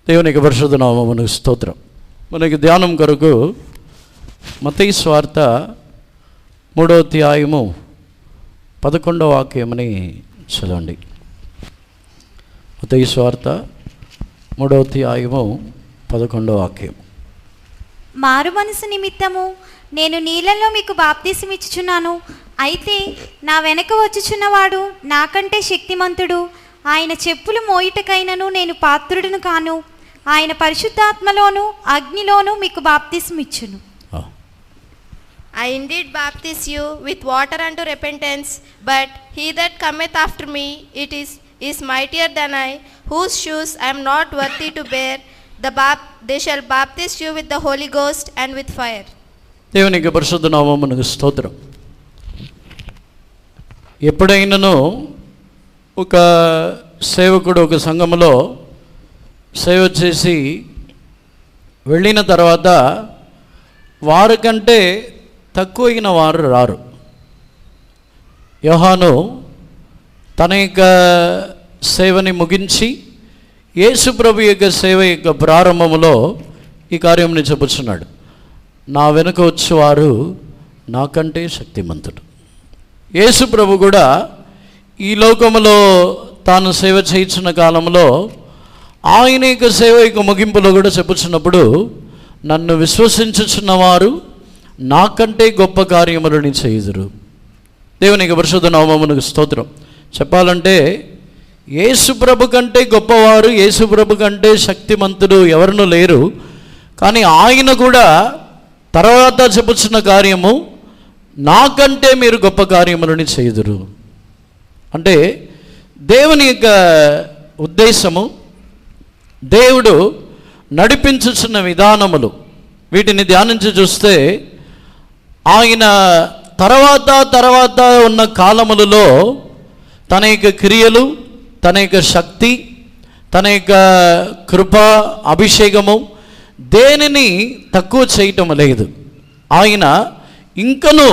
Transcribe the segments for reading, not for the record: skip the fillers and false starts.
దేవునికి పరిశుద్ధ నామమునకు స్తోత్రం. మనకి ధ్యానం కొరకు మత్తయి సువార్త 3వ అధ్యాయము 11వ వాక్యమని చదవండి. మత్తయి సువార్త 3వ అధ్యాయము 11వ వాక్యం. మారు మనసు నిమిత్తము నేను నీళ్ళలో మీకు బాప్తిసం ఇచ్చుచున్నాను, అయితే నా వెనక వచ్చుచున్నవాడు నాకంటే శక్తిమంతుడు, ఆయన చెప్పులు మోయుటకైనను నేను పాత్రుడును కాను, ఆయన పరిశుద్ధాత్మలోను అగ్నిలోను మీకు బాప్తిసం ఇచ్చును. I indeed baptize you with water unto repentance, but he that cometh after me, it is mightier than I, whose shoes I am not worthy to bear. They shall baptize you with the Holy Ghost and with fire. దేవునికి పరిశుద్ధ నామమునకు స్తోత్రం. ఎప్పుడైనాను ఒక సేవకుడు ఒక సంఘములో సేవ చేసి వెళ్ళిన తర్వాత వారికంటే తక్కువైన వారు రారు. యోహాను తన యొక్క సేవని ముగించి యేసు ప్రభు యొక్క సేవ యొక్క ప్రారంభములో ఈ కార్యంని చెప్పుచున్నాడు. నా వెనుక వచ్చేవారు నాకంటే శక్తిమంతుడు. యేసు ప్రభు కూడా ఈ లోకములో తాను సేవ చేయించిన కాలంలో ఆయన యొక్క సేవ యొక్క ముగింపులో కూడా చెప్పుచున్నప్పుడు, నన్ను విశ్వసించుచున్నవారు నాకంటే గొప్ప కార్యములని చేయుదురు. దేవునికి పరిశుద్ధ నామమునకు స్తోత్రం. చెప్పాలంటే యేసు ప్రభు కంటే గొప్పవారు, యేసు ప్రభు కంటే శక్తిమంతుడు ఎవరునూ లేరు. కానీ ఆయన కూడా తర్వాత చెప్పుచున్న కార్యము, నాకంటే మీరు గొప్ప కార్యములని చేయుదురు. అంటే దేవుని యొక్క ఉద్దేశము, దేవుడు నడిపించుచున్న విధానములు, వీటిని ధ్యానించి చూస్తే ఆయన తర్వాత ఉన్న కాలములలో తన యొక్క క్రియలు, తన యొక్క శక్తి, తన యొక్క కృప, అభిషేకము దేనిని తక్కువ చేయటం లేదు. ఆయన ఇంకనూ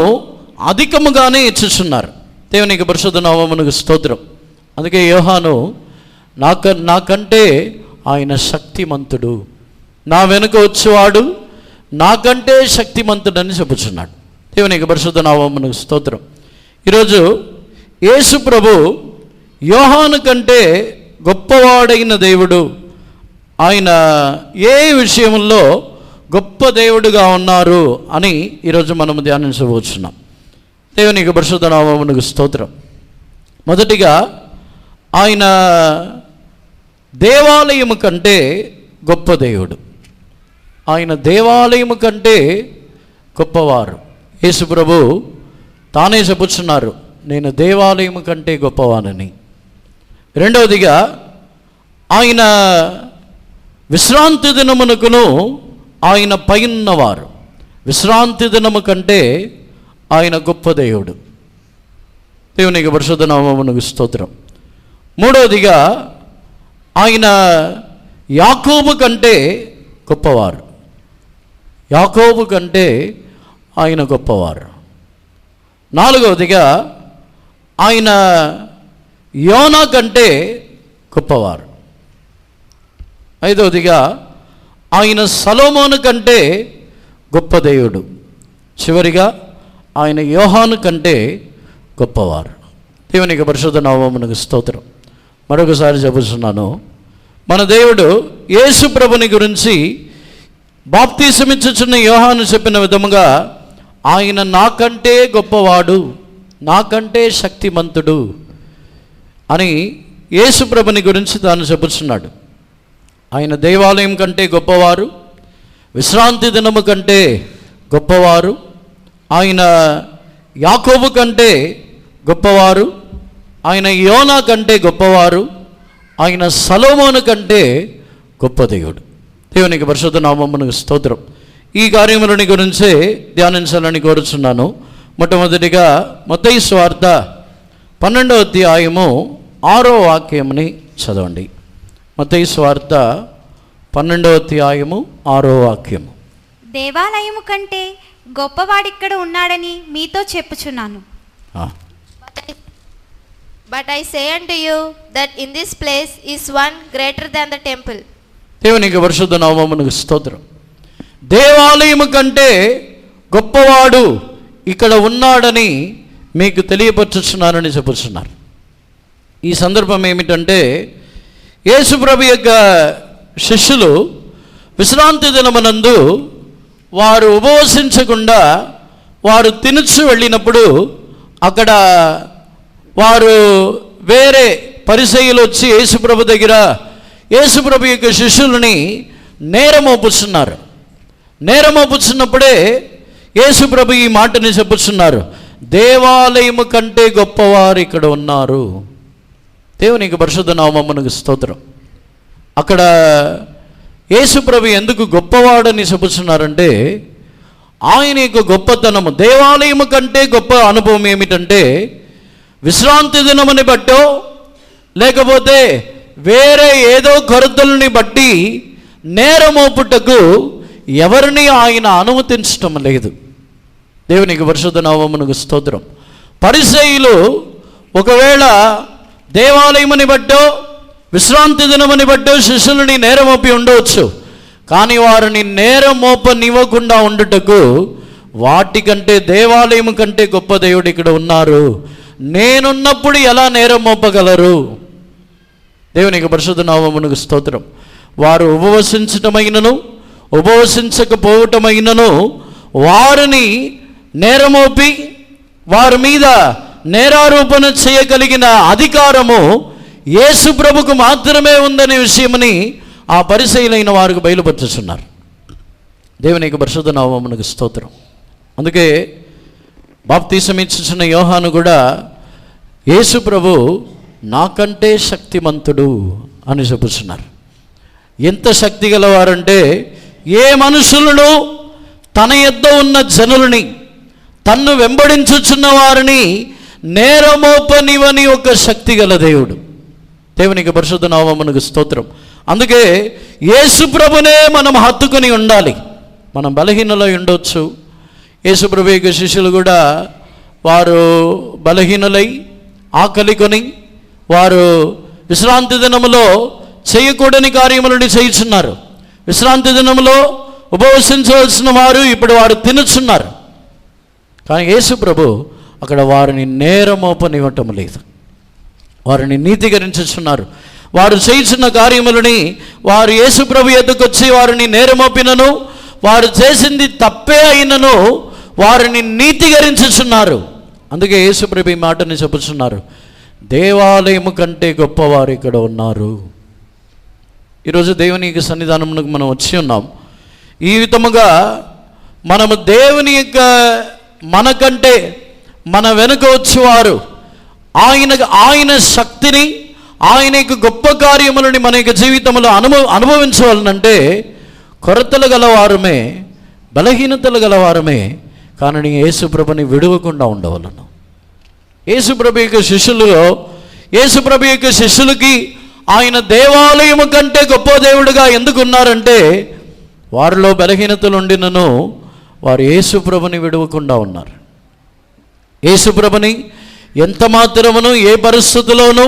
అధికముగానే ఇచ్చుచున్నారు. దేవునికి పరిశుద్ధ నామమునకు స్తోత్రం. అందుకే యోహాను నాకంటే ఆయన శక్తిమంతుడు, నా వెనుక వచ్చేవాడు నాకంటే శక్తిమంతుడని చెప్పుచున్నాడు. దేవునికి పరిశుద్ధ నామమునకు స్తోత్రం. ఈరోజు యేసు ప్రభు యోహాను కంటే గొప్పవాడైన దేవుడు, ఆయన ఏ విషయంలో గొప్ప దేవుడుగా ఉన్నారు అని ఈరోజు మనం ధ్యానించబోతున్నాం. దేవునికి పరిశుద్ధ నామమునకు స్తోత్రం. మొదటిగా ఆయన దేవాలయము కంటే గొప్ప దేవుడు, ఆయన దేవాలయము కంటే గొప్పవారు. యేసు ప్రభు తానే చెప్పుచున్నారు, నేను దేవాలయము కంటే గొప్పవానని. రెండవదిగా ఆయన విశ్రాంతి దినమునకును ఆయన పైన్నవారు, విశ్రాంతి దినము కంటే ఆయన గొప్ప దేవుడు. దేవునికి పరిశుద్ధ నామమునకు స్తోత్రం. మూడవదిగా ఆయన యాకోబు కంటే గొప్పవారు, యాకోబు కంటే ఆయన గొప్పవారు. నాలుగవదిగా ఆయన యోనా కంటే గొప్పవారు. ఐదవదిగా ఆయన సొలొమోను కంటే గొప్ప దేవుడు. చివరిగా ఆయన యోహాను కంటే గొప్పవారు. దేవునికి పరిశుద్ధ నామమునకు స్తోత్రం. మరొకసారి చెబుతున్నాను, మన దేవుడు యేసు ప్రభుని గురించి బాప్తిసమిచ్చుచున్న యోహాను చెప్పిన విధముగా ఆయన నాకంటే గొప్పవాడు, నాకంటే శక్తిమంతుడు అని యేసు ప్రభుని గురించి తాను చెబుతున్నాడు. ఆయన దేవాలయం కంటే గొప్పవారు, విశ్రాంతి దినము కంటే గొప్పవారు, ఆయన యాకోబు కంటే గొప్పవారు, ఆయన యోనా కంటే గొప్పవారు, ఆయన సొలొమోను కంటే గొప్ప దేవుడు. దేవునికి పరిశుద్ధ నామమునకు స్తోత్రం. ఈ కార్యములని గురించే ధ్యానించాలని కోరుచున్నాను. మొట్టమొదటిగా మత్తయి సువార్త 12వ అధ్యాయము 6వ వాక్యముని చదవండి. మత్తయి సువార్త 12వ అధ్యాయము 6వ వాక్యము. దేవాలయము కంటే గొప్పవాడిక్కడ ఉన్నాడని మీతో చెప్పుచున్నాను. But I say unto you that in this place is one greater than the temple. దేవునికి పరిశుద్ధ నామమునకు స్తోత్రం. దేవాలయము కంటే గొప్పవాడు ఇక్కడ ఉన్నాడని మీకు తెలియపరుచున్నానని చెప్పుచున్నారు. ఈ సందర్భం ఏమిటంటే, యేసుప్రభు యొక్క శిష్యులు విశ్రాంతి దినమునందు వారు ఉపవసించకుండా వారు తినుచు వెళ్ళినప్పుడు అక్కడ వారు వేరే పరిసయ్యులు వచ్చి యేసుప్రభు దగ్గర యేసుప్రభు యొక్క శిష్యులని నేరమోపుచున్నారు. నేరమోపుచున్నప్పుడే యేసుప్రభు ఈ మాటని చెప్పుచున్నారు, దేవాలయము కంటే గొప్పవారు ఇక్కడ ఉన్నారు. దేవునికి పరిశుద్ధ నామమునకు స్తోత్రం. అక్కడ యేసుప్రభు ఎందుకు గొప్పవాడని చెప్పుచున్నారంటే, ఆయన యొక్క గొప్పతనము, దేవాలయము కంటే గొప్ప అనుభవం ఏమిటంటే, విశ్రాంతి దినముని బట్టో లేకపోతే వేరే ఏదో కొరతలని బట్టి నేరమోపుటకు ఎవరిని ఆయన అనుమతించటం లేదు. దేవునికి పరిశుద్ధ నామమునకు స్తోత్రం. పరిసయ్యులు ఒకవేళ దేవాలయముని బట్టో విశ్రాంతి దినముని బట్టో శిష్యులని నేరమోపి ఉండవచ్చు, కానీ వారిని నేరమోపనివ్వకుండా ఉండుటకు వాటికంటే దేవాలయం కంటే గొప్ప దేవుడు ఇక్కడ ఉన్నారు, నేనున్నప్పుడు ఎలా నేరమోపగలరు? దేవునికి పరిశుద్ధ నామమునకు స్తోత్రం. వారు ఉపవసించటమైనను ఉపవసించకపోవటమైనను వారిని నేరమోపి వారి మీద నేరారోపణ చేయగలిగిన అధికారము యేసు ప్రభుకు మాత్రమే ఉందనే విషయమని ఆ పరిసయ్యులైన వారికి బయలుపరుచుతున్నారు. దేవునికి పరిశుద్ధ నామమునకు స్తోత్రం. అందుకే బాప్తిసం ఇచ్చుచున్న యోహాను కూడా యేసు ప్రభు నాకంటే శక్తిమంతుడు అని చెప్పుచున్నారు. ఎంత శక్తి గలవారంటే, ఏ మనుషులను తన యొద్ద ఉన్న జనులని తన్ను వెంబడించుచున్న వారిని నేరమోపనివని ఒక శక్తి గల దేవుడు. దేవునికి పరిశుద్ధ నామమునకు స్తోత్రం. అందుకే యేసు ప్రభునే మనం హత్తుకుని ఉండాలి. మనం బలహీనలో ఉండొచ్చు. యేసు ప్రభు యొక్క శిష్యులు కూడా వారు బలహీనులై ఆకలి కొని వారు విశ్రాంతి దినములో చేయకూడని కార్యములను చేయుచున్నారు. విశ్రాంతి దినములో ఉపవసించవలసిన వారు ఇప్పుడు వారు తినుచున్నారు. కానీ యేసు ప్రభు అక్కడ వారిని నేరమోపనివ్వటం లేదు, వారిని నీతికరించుచున్నారు. వారు చేయుచున్న కార్యములని వారు యేసు ప్రభు ఎద్దుకు వచ్చి వారిని నేరమోపినను, వారు చేసింది తప్పే అయినను వారిని నీతికరించుచున్నారు. అందుకే యేసు ప్రభు ఈ మాటని చెప్పుచున్నారు, దేవాలయము కంటే గొప్పవారు ఇక్కడ ఉన్నారు. ఈరోజు దేవుని యొక్క సన్నిధానమునకు మనం వచ్చి ఉన్నాం. ఈ విధముగా మనము దేవుని యొక్క మనకంటే మన వెనుక వచ్చేవారు ఆయన శక్తిని ఆయన యొక్క గొప్ప కార్యములని మన యొక్క జీవితంలో అనుభవించవాలనంటే కొరతలు గలవారమే, బలహీనతలు గలవారమే, కానీ యేసుప్రభుని విడవకుండా ఉండవలను. యేసుప్రభు యొక్క శిష్యులలో యేసుప్రభు యొక్క శిష్యులకి ఆయన దేవాలయము కంటే గొప్ప దేవుడుగా ఎందుకు ఉన్నారంటే, వారిలో బలహీనతలు ఉండినను వారు యేసుప్రభుని విడవకుండా ఉన్నారు. యేసుప్రభుని ఎంత మాత్రమును ఏ పరిస్థితుల్లోనూ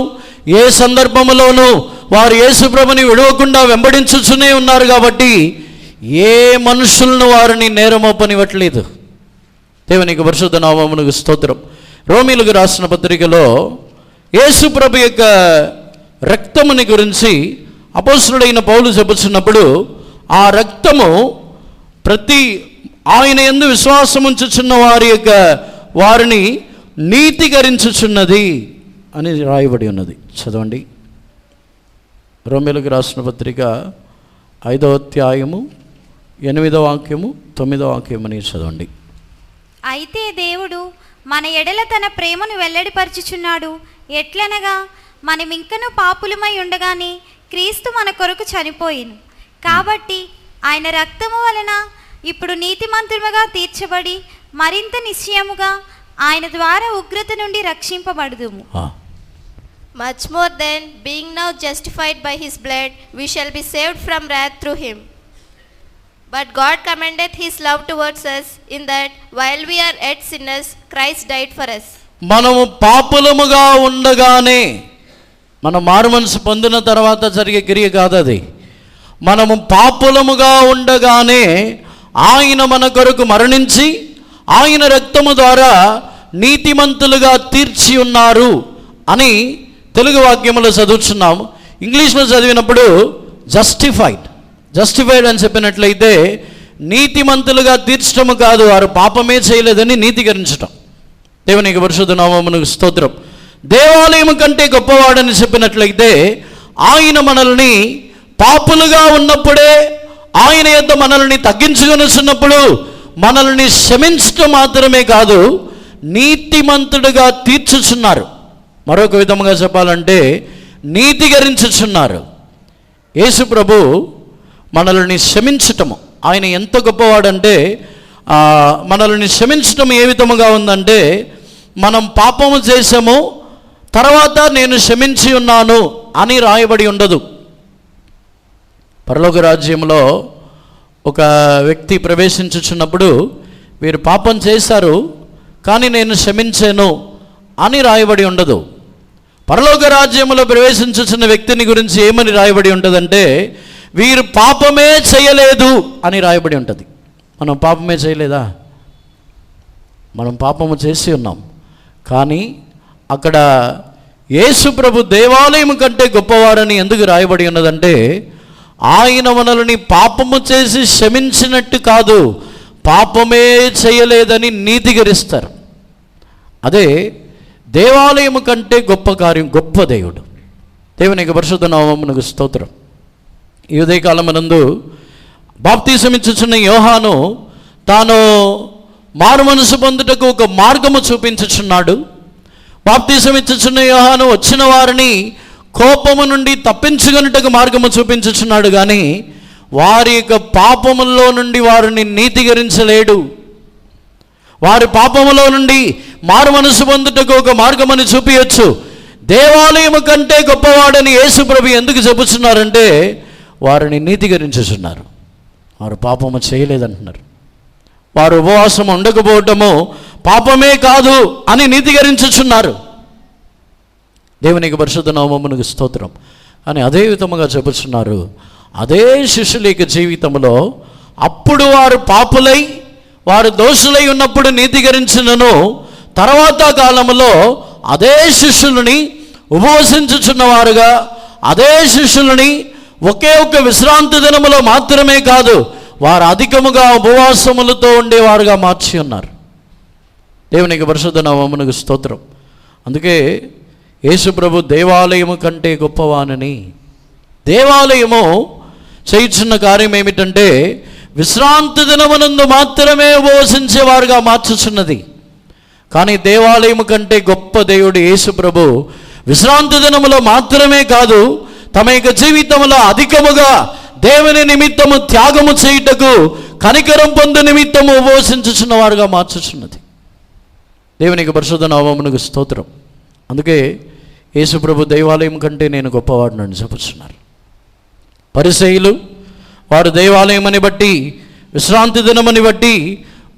ఏ సందర్భములోనూ వారు యేసుప్రభుని విడవకుండా వెంబడించుచునే ఉన్నారు. కాబట్టి ఏ మనుషులను వారిని నేరమోపనివ్వట్లేదు. దేవునికి పరిశుద్ధ నామమునకు స్తోత్రం. రోమీయులకు రాసిన పత్రికలో యేసుప్రభు యొక్క రక్తముని గురించి అపోస్తలుడైన పౌలు చెప్పుచున్నప్పుడు, ఆ రక్తము ప్రతి ఆయన యందు విశ్వాసం ఉంచుచున్న వారిని నీతికరించుచున్నది అని రాయబడి ఉన్నది. చదవండి. రోమీయులకు రాసిన పత్రిక 5వ అధ్యాయము 8వ వాక్యము 9వ వాక్యమని చదవండి. అయితే దేవుడు మన ఎడల తన ప్రేమను వెల్లడిపరచుచున్నాడు. ఎట్లనగా మనమింకను పాపులమై ఉండగానే క్రీస్తు మన కొరకు చనిపోయిను. కాబట్టి ఆయన రక్తము వలన ఇప్పుడు నీతిమంతులుగా తీర్చబడి మరింత నిశ్చయముగా ఆయన ద్వారా ఉగ్రత నుండి రక్షింపబడుదుము. Much more than being now justified by his blood, we shall be saved from wrath through him. But God commendeth his love towards us, in that while we are yet sinners, Christ died for us. మనము పాపులముగా ఉండగానే, మన మారు మనసు పొందిన తర్వాత జరిగే క్రియ కాదు అది. మనము పాపులముగా ఉండగానే ఆయన మన కొరకు మరణించి ఆయన రక్తము ద్వారా నీతిమంతులుగా తీర్చి ఉన్నారు అని తెలుగు వాక్యములో చదువుతున్నాము. ఇంగ్లీష్లో చదివినప్పుడు జస్టిఫైడ్ అని చెప్పినట్లయితే నీతిమంతులుగా తీర్చడము కాదు, వారు పాపమే చేయలేదని నీతికరించటం. దేవునికి పరిశుద్ధ నామమునకు స్తోత్రం. దేవాలయం కంటే గొప్పవాడని చెప్పినట్లయితే ఆయన మనల్ని పాపులుగా ఉన్నప్పుడే ఆయన యొద్ద మనల్ని తగ్గించుకొనిస్తున్నప్పుడు మనల్ని క్షమించటం మాత్రమే కాదు, నీతిమంతుడుగా తీర్చుచున్నారు. మరొక విధముగా చెప్పాలంటే నీతికరించుచున్నారు. యేసు ప్రభు మనల్ని క్షమించటము, ఆయన ఎంత గొప్పవాడంటే మనల్ని క్షమించటం ఏ విధముగా ఉందంటే, మనం పాపము చేసాము తర్వాత నేను క్షమించి ఉన్నాను అని రాయబడి ఉండదు. పరలోక రాజ్యంలో ఒక వ్యక్తి ప్రవేశించుచున్నప్పుడు వీరు పాపం చేశారు కానీ నేను క్షమించాను అని రాయబడి ఉండదు. పరలోక రాజ్యంలో ప్రవేశించుచున్న వ్యక్తిని గురించి ఏమని రాయబడి ఉంటుందంటే, వీరు పాపమే చేయలేదు అని రాయబడి ఉంటుంది. మనం పాపమే చేయలేదా? మనం పాపము చేసి ఉన్నాం. కానీ అక్కడ యేసు ప్రభు దేవాలయం కంటే గొప్పవాడని ఎందుకు రాయబడి ఉన్నదంటే, ఆయన మనల్ని పాపము చేసి క్షమించినట్టు కాదు, పాపమే చేయలేదని నీతికరిస్తారు. అదే దేవాలయము కంటే గొప్ప కార్యం, గొప్ప దేవుడు. దేవునికి పరిశుద్ధ నామమునకు స్తోత్రం. ఈ ఉదయకాలమునందు బాప్తీసం ఇచ్చుచున్న యోహాను తాను మారు మనసు పొందుటకు ఒక మార్గము చూపించుచున్నాడు. బాప్తీసం ఇచ్చుచున్న యోహాను వచ్చిన వారిని కోపము నుండి తప్పించుకొనుటకు మార్గము చూపించుచున్నాడు, కానీ వారి యొక్క పాపముల్లో నుండి వారిని నీతికరించలేడు. వారి పాపములో నుండి మారు మనసు పొందుటకు ఒక మార్గమని చూపించచ్చు. దేవాలయము కంటే గొప్పవాడని యేసు ప్రభు ఎందుకు చెబుతున్నారంటే, వారిని నీతికరించుచున్నారు. వారు పాపము చేయలేదంటున్నారు. వారు ఉపవాసం ఉండకపోవటము పాపమే కాదు అని నీతికరించుచున్నారు. దేవునికి పరిశుద్ధ నామమునకు స్తోత్రం. అని అదే విధముగా చెబుతున్నారు, అదే శిష్యుల యొక్క జీవితంలో అప్పుడు వారు పాపులై వారు దోషులై ఉన్నప్పుడు నీతికరించినను, తర్వాత కాలంలో అదే శిష్యులని ఉపవసించుచున్నవారుగా, అదే శిష్యులని ఒకే ఒక్క విశ్రాంతి దినములో మాత్రమే కాదు, వారు అధికముగా ఉపవాసములతో ఉండేవారుగా మార్చి ఉన్నారు. దేవునికి పరిశుద్ధ నామమునకు స్తోత్రం. అందుకే యేసు ప్రభు దేవాలయము కంటే గొప్పవానని, దేవాలయము చేయుచున్న కార్యం ఏమిటంటే విశ్రాంతి దినమునందు మాత్రమే ఉపవసించేవారుగా మార్చుచున్నది. కానీ దేవాలయము కంటే గొప్ప దేవుడు యేసు ప్రభు విశ్రాంతి దినములో మాత్రమే కాదు, తమ యొక్క జీవితంలో అధికముగా దేవుని నిమిత్తము త్యాగము చేయుటకు కనికరం పొందు నిమిత్తము ఉపవసించుచున్న వారుగా మార్చుచున్నది. దేవునికి పరిశుద్ధ నామమునకు స్తోత్రం. అందుకే యేసు ప్రభు దేవాలయం కంటే నేను గొప్పవాడినని చెప్పుచున్నారు. పరిసయ్యులు వారు దేవాలయమని బట్టి విశ్రాంతి దినమని బట్టి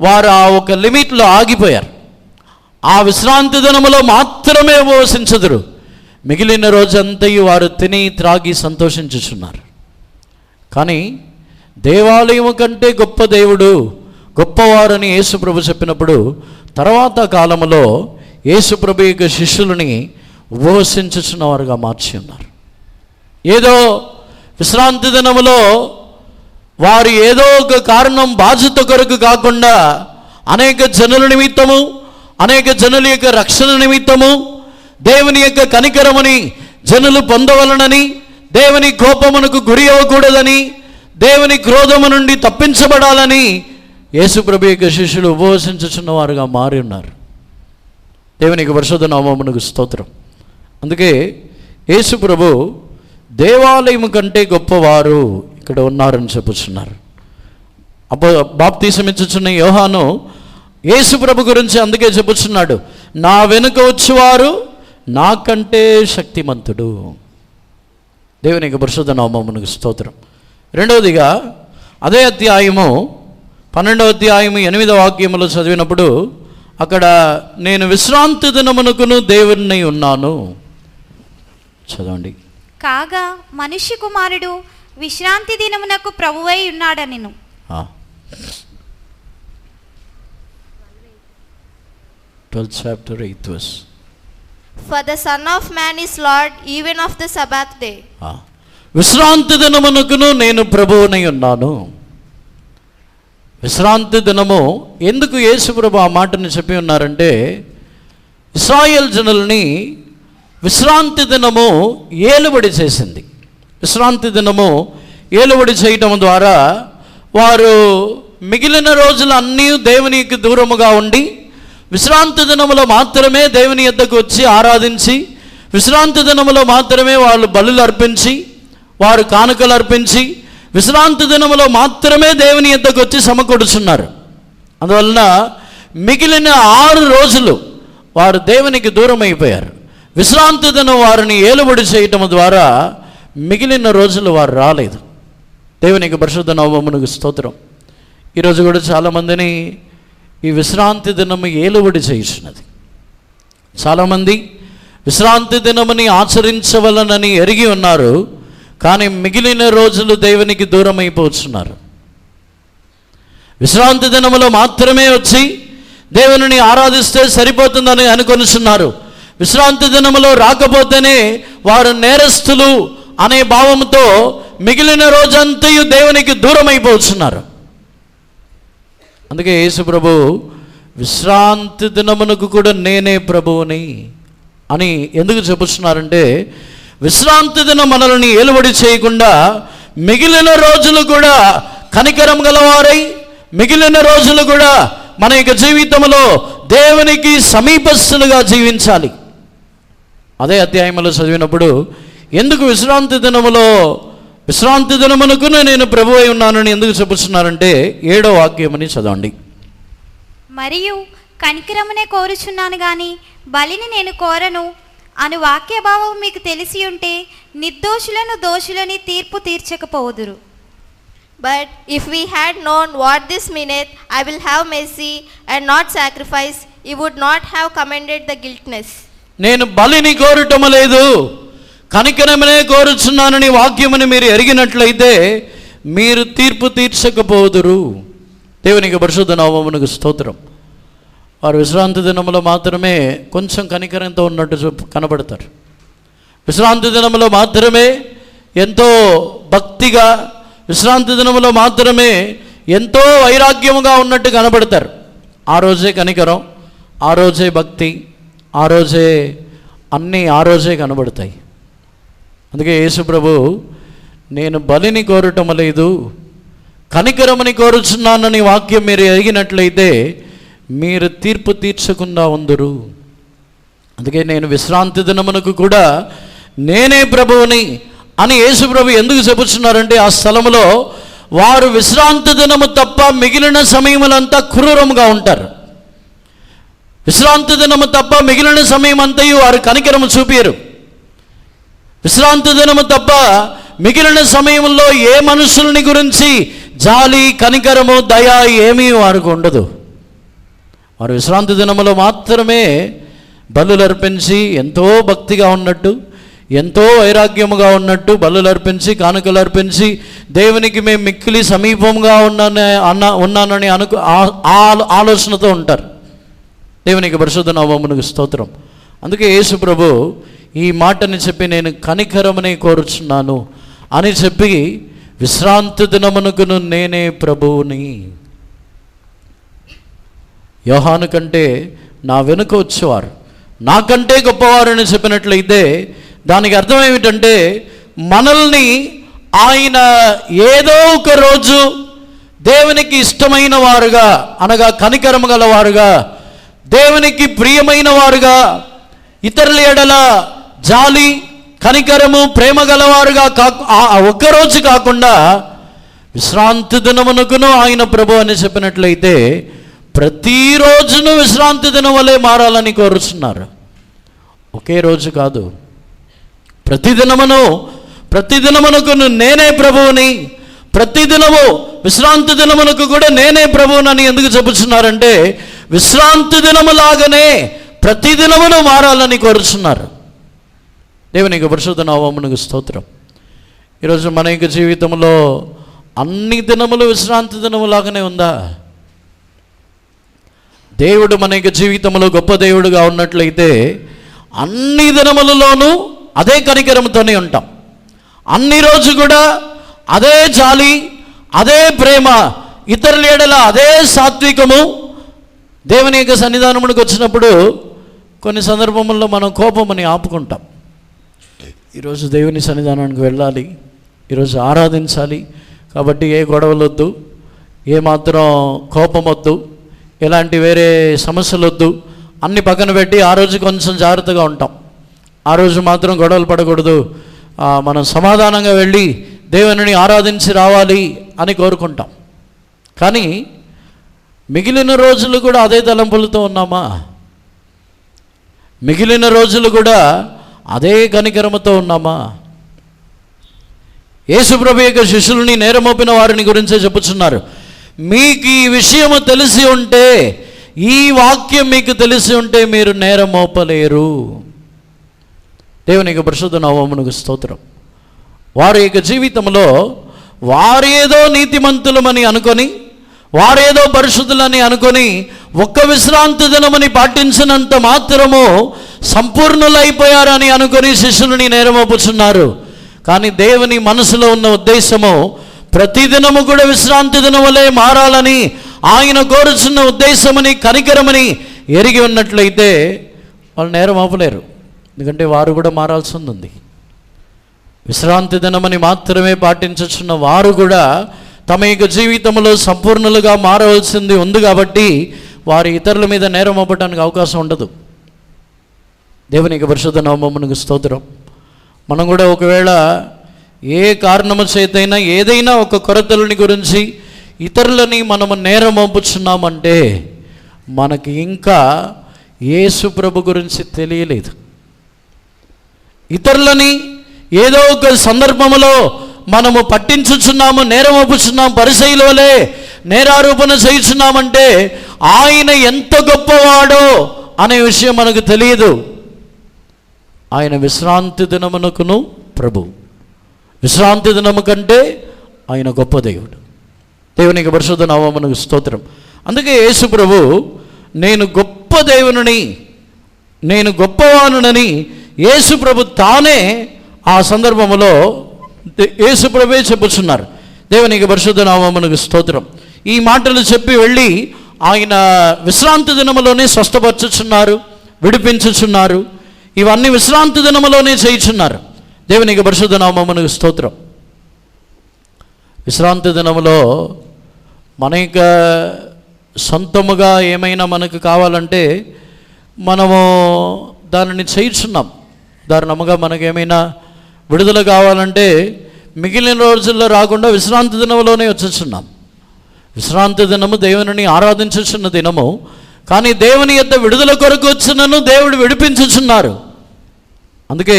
వారు ఆ ఒక లిమిట్లో ఆగిపోయారు. ఆ విశ్రాంతి దినములో మాత్రమే ఉపవసించదురు, మిగిలిన రోజంతయు వారు తిని త్రాగి సంతోషించుచున్నారు. కానీ దేవాలయము కంటే గొప్ప దేవుడు గొప్పవారని యేసు ప్రభు చెప్పినప్పుడు తర్వాత కాలములో యేసు ప్రభు యొక్క శిష్యులని ఉపవసించుచున్న వారుగా మార్చి ఉన్నారు. ఏదో విశ్రాంతి దినములో వారు ఏదో ఒక కారణం బాధ్యత కొరకు కాకుండా అనేక జనుల నిమిత్తము, అనేక జనుల యొక్క రక్షణ నిమిత్తము, దేవుని యొక్క కనికరముని జనులు పొందవలనని, దేవుని కోపమునకు గురి అవ్వకూడదని, దేవుని క్రోధము నుండి తప్పించబడాలని యేసు ప్రభు యొక్క శిష్యులు ఉపవసించుచున్న వారుగా మారి ఉన్నారు. దేవునికి పరిశుద్ధ నామమునకు స్తోత్రం. అందుకే యేసు ప్రభు దేవాలయము కంటే గొప్పవారు ఇక్కడ ఉన్నారని చెప్పుచున్నారు. బాప్తీసం ఇచ్చుచున్న యోహాను యేసు ప్రభు గురించి అందుకే చెప్పుచున్నాడు, నా వెనుక వచ్చేవారు నాకంటే శక్తిమంతుడు. దేవునికి పరిశుద్ధ నామమునకు స్తోత్రం. రెండవదిగా అదే అధ్యాయము 12వ అధ్యాయము 8వ వాక్యములో చదివినప్పుడు అక్కడ నేను విశ్రాంతి దినమునకును దేవుడినై ఉన్నాను. చదవండి. కాగా మనుష్య కుమారుడు విశ్రాంతి దినమునకు ప్రభువై ఉన్నాడనెను. 12th chapter 8th verse. For the Son of Man is Lord even of the Sabbath day. విశ్రాంతి దినమునకును నేను ప్రభువునై ఉన్నాను. విశ్రాంతి దినము ఎందుకు యేసు ప్రభు ఆ మాటను చెప్పి ఉన్నారంటే, ఇశ్రాయేల్ జనుల్ని విశ్రాంతి దినము ఏలుబడి చేసింది. విశ్రాంతి దినము ఏలుబడి చేయటం ద్వారా వారు మిగిలిన రోజులు అన్నీ దేవునికి దూరముగా ఉండి విశ్రాంతి దినములో మాత్రమే దేవుని యొద్దకు వచ్చి ఆరాధించి, విశ్రాంతి దినములో మాత్రమే వాళ్ళు బలులు అర్పించి, వారు కానుకలు అర్పించి, విశ్రాంతి దినములో మాత్రమే దేవుని యొద్దకు వచ్చి సమకూడుచున్నారు. అందువలన మిగిలిన 6 రోజులు వారు దేవునికి దూరం అయిపోయారు. విశ్రాంతి దినం వారిని ఏలుబడి చేయటం ద్వారా మిగిలిన రోజులు వారు రాలేదు. దేవునికి పరిశుద్ధ నామమునకు స్తోత్రం. ఈరోజు కూడా చాలామందిని ఈ విశ్రాంతి దినము ఏలుబడి చేయుచున్నది. చాలామంది విశ్రాంతి దినముని ఆచరించవలనని ఎరిగి ఉన్నారు, కానీ మిగిలిన రోజులు దేవునికి దూరం అయిపోతున్నారు. విశ్రాంతి దినములో మాత్రమే వచ్చి దేవుని ఆరాధిస్తే సరిపోతుందని అనుకొనిస్తున్నారు. విశ్రాంతి దినములో రాకపోతేనే వారు నేరస్తులు అనే భావంతో మిగిలిన రోజంతయు దేవునికి దూరం అయిపోతున్నారు. అందుకే యేసు ప్రభు విశ్రాంతి దినమునకు కూడా నేనే ప్రభువుని అని ఎందుకు చెప్పుతున్నారంటే, విశ్రాంతి దినం మనల్ని ఏలుబడి చేయకుండా మిగిలిన రోజులు కూడా కనికరం గలవారై, మిగిలిన రోజులు కూడా మన యొక్క జీవితంలో దేవునికి సమీపస్తులుగా జీవించాలి. అదే అధ్యాయంలో చదివినప్పుడు ఎందుకు విశ్రాంతి దినమునకు నేను ప్రభు అయి ఉన్నానని ఎందుకు చెప్పుతున్నారంటే 7వ వాక్యమని చదవండి. మరియు కనికరమునే కోరుచున్నాను గాని బలిని నేను కోరను అను వాక్యభావం మీకు తెలిసి ఉంటే నిర్దోషులను దోషులని తీర్పు తీర్చకపోదురు. But if we had known what this meaneth, I will have mercy and not sacrifice, he would not have commended the guiltless. నేను బలిని కోరటం లేదు, కనికరమునే కోరుచున్నానని వాక్యముని మీరు ఎరిగినట్లయితే మీరు తీర్పు తీర్చకపోదురు. దేవునికి పరిశుద్ధ నామమునకు స్తోత్రం. వారు విశ్రాంతి దినములో మాత్రమే కొంచెం కనికరంతో ఉన్నట్టు కనబడతారు. విశ్రాంతి దినములో మాత్రమే ఎంతో భక్తిగా, విశ్రాంతి దినములో మాత్రమే ఎంతో వైరాగ్యముగా ఉన్నట్టు కనబడతారు. ఆ రోజే కనికరం, ఆ రోజే భక్తి, ఆ రోజే అన్నీ ఆ రోజే కనబడతాయి. అందుకే యేసు ప్రభు నేను బలిని కోరటం లేదు, కనికరమని కోరుచున్నానని వాక్యం మీరు ఎరిగినట్లయితే మీరు తీర్పు తీర్చకుండా ఉందురు. అందుకే నేను విశ్రాంతి దినమునకు కూడా నేనే ప్రభువుని అని యేసు ప్రభు ఎందుకు చెప్పుచున్నారంటే, ఆ స్థలములో వారు విశ్రాంతి దినము తప్ప మిగిలిన సమయములంతా క్రూరంగా ఉంటారు. విశ్రాంతి దినము తప్ప మిగిలిన సమయం అంతయు వారు కనికరము చూపారు. విశ్రాంతి దినము తప్ప మిగిలిన సమయంలో ఏ మనుషుల్ని గురించి జాలి, కనికరము, దయ ఏమీ వారికి ఉండదు. వారు విశ్రాంతి దినములో మాత్రమే బలులు అర్పించి ఎంతో భక్తిగా ఉన్నట్టు, ఎంతో వైరాగ్యముగా ఉన్నట్టు బలులు అర్పించి, కానుకలు అర్పించి దేవునికి మేము మిక్కిలి సమీపంగా ఉన్నానని ఆలోచనతో ఉంటారు. దేవునికి పరిశుద్ధ నామమునకు స్తోత్రం. అందుకే యేసు ప్రభు ఈ మాటని చెప్పి నేను కనికరమనే కోరుచున్నాను అని చెప్పి విశ్రాంతి దినమునకును నేనే ప్రభువుని, యోహాను కంటే నా వెనుక వచ్చేవారు నాకంటే గొప్పవారని చెప్పినట్లయితే దానికి అర్థం ఏమిటంటే, మనల్ని ఆయన ఏదో ఒక రోజు దేవునికి ఇష్టమైన వారుగా, అనగా కనికరము గలవారుగా, దేవునికి ప్రియమైన వారుగా, ఇతరుల ఎడల జాలి, కనికరము, ప్రేమ గలవారుగా ఒక్కరోజు కాకుండా విశ్రాంతి దినమునకును ఆయన ప్రభు అని చెప్పినట్లయితే ప్రతిరోజును విశ్రాంతి దినం వలె మారాలని కోరుచున్నారు. ఒకే రోజు కాదు, ప్రతిదినమునకు నేనే ప్రభువుని, ప్రతిదినము విశ్రాంతి దినమునకు కూడా నేనే ప్రభువునని ఎందుకు చెప్పుచున్నారంటే, విశ్రాంతి దినములాగానే ప్రతిదినమును మారాలని కోరుచున్నారు. దేవునికి పరిశుద్ధ నామమునకు స్తోత్రం. ఈరోజు మన యొక్క జీవితంలో అన్ని దినములు విశ్రాంతి దినములాగానే ఉందా? దేవుడు మన యొక్క జీవితంలో గొప్ప దేవుడుగా ఉన్నట్లయితే అన్ని దినములలోనూ అదే కనికరంతోనే ఉంటాం. అన్ని రోజు కూడా అదే జాలి, అదే ప్రేమ, ఇతరుల ఎడల అదే సాత్వికము. దేవుని యొక్క సన్నిధానమునికి వచ్చినప్పుడు కొన్ని సందర్భముల్లో మనం కోపమని ఆపుకుంటాం. ఈరోజు దేవుని సన్నిధానానికి వెళ్ళాలి, ఈరోజు ఆరాధించాలి కాబట్టి ఏ గొడవలు వద్దు, ఏమాత్రం కోపం వద్దు, ఎలాంటి వేరే సమస్యలు వద్దు, అన్ని పక్కన పెట్టి ఆ రోజు కొంచెం జాగ్రత్తగా ఉంటాం. ఆ రోజు మాత్రం గొడవలు పడకూడదు, మనం సమాధానంగా వెళ్ళి దేవుని ఆరాధించి రావాలి అని కోరుకుంటాం. కానీ మిగిలిన రోజులు కూడా అదే తలంపులతో ఉన్నామా? మిగిలిన రోజులు కూడా అదే కనికరమతో ఉన్నామా? యేసుప్రభు యొక్క శిష్యుల్ని నేరమోపిన వారిని గురించే చెప్పుచున్నారు. మీకు ఈ విషయము తెలిసి ఉంటే, ఈ వాక్యం మీకు తెలిసి ఉంటే మీరు నేరమోపలేరు. దేవుని యొక్క పరిశుద్ధ నామమునకు స్తోత్రం. వారి యొక్క జీవితంలో వారేదో నీతిమంతులమని అనుకొని, వారేదో పరిశుద్ధులని అనుకొని ఒక్క విశ్రాంతి దినమని పాటించినంత మాత్రము సంపూర్ణులైపోయారని అనుకొని శిష్యులని నేరమోపుచున్నారు. కానీ దేవుని మనసులో ఉన్న ఉద్దేశము ప్రతిదినము కూడా విశ్రాంతి దినములే మారాలని ఆయన కోరుచున్న ఉద్దేశమని, కనికరమని ఎరిగి ఉన్నట్లయితే వాళ్ళు నేరమోపలేరు. ఎందుకంటే వారు కూడా మారాల్సి ఉంది. విశ్రాంతి దినమని మాత్రమే పాటించుచున్న వారు కూడా తమ యొక్క జీవితంలో సంపూర్ణులుగా మారవలసింది ఉంది కాబట్టి వారి ఇతరుల మీద నేరం మోపడానికి అవకాశం ఉండదు. దేవునికి పరిశుద్ధ నామమునకు స్తోత్రం. మనం కూడా ఒకవేళ ఏ కారణము చేతైనా ఏదైనా ఒక కొరతలని గురించి ఇతరులని మనము నేరం మోపుచున్నామంటే మనకి ఇంకా యేసు ప్రభు గురించి తెలియలేదు. ఇతరులని ఏదో ఒక సందర్భంలో మనము పట్టించుచున్నాము, నేరం మోపుచున్నాము, పరిసయ్యుల వలె నేరారోపణ చేయుచున్నామంటే ఆయన ఎంత గొప్పవాడో అనే విషయం మనకు తెలియదు. ఆయన విశ్రాంతి దినమునకును ప్రభు, విశ్రాంతి దినము కంటే ఆయన గొప్ప దేవుడు. దేవునికి పరిశుద్ధ నామమునకు స్తోత్రం. అందుకే యేసు ప్రభు నేను గొప్ప దేవుని, నేను గొప్పవానునని యేసు ప్రభు తానే ఆ సందర్భంలో యేసు ప్రభువే చెప్పుచున్నారు. దేవునికి పరిశుద్ధ నామమునకు స్తోత్రం. ఈ మాటలు చెప్పి వెళ్ళి ఆయన విశ్రాంతి దినములోనే స్వస్థపరచుచున్నారు, విడిపించుచున్నారు. ఇవన్నీ విశ్రాంతి దినములోనే చేయుచున్నారు. దేవునికి పరిశుద్ధ నామమునకు స్తోత్రం. విశ్రాంతి దినములో మన యొక్క సొంతముగా ఏమైనా మనకు కావాలంటే మనము దానిని చేయుచున్నాం. ఉదాహరణముగా మనకేమైనా విడుదల కావాలంటే మిగిలిన రోజుల్లో రాకుండా విశ్రాంతి దినములోనే వచ్చుచున్నాం. విశ్రాంతి దినము దేవుని ఆరాధించుచున్న దినము. కానీ దేవుని యొక్క విడుదల కొరకు వచ్చినను దేవుడు విడిపించుచున్నారు. అందుకే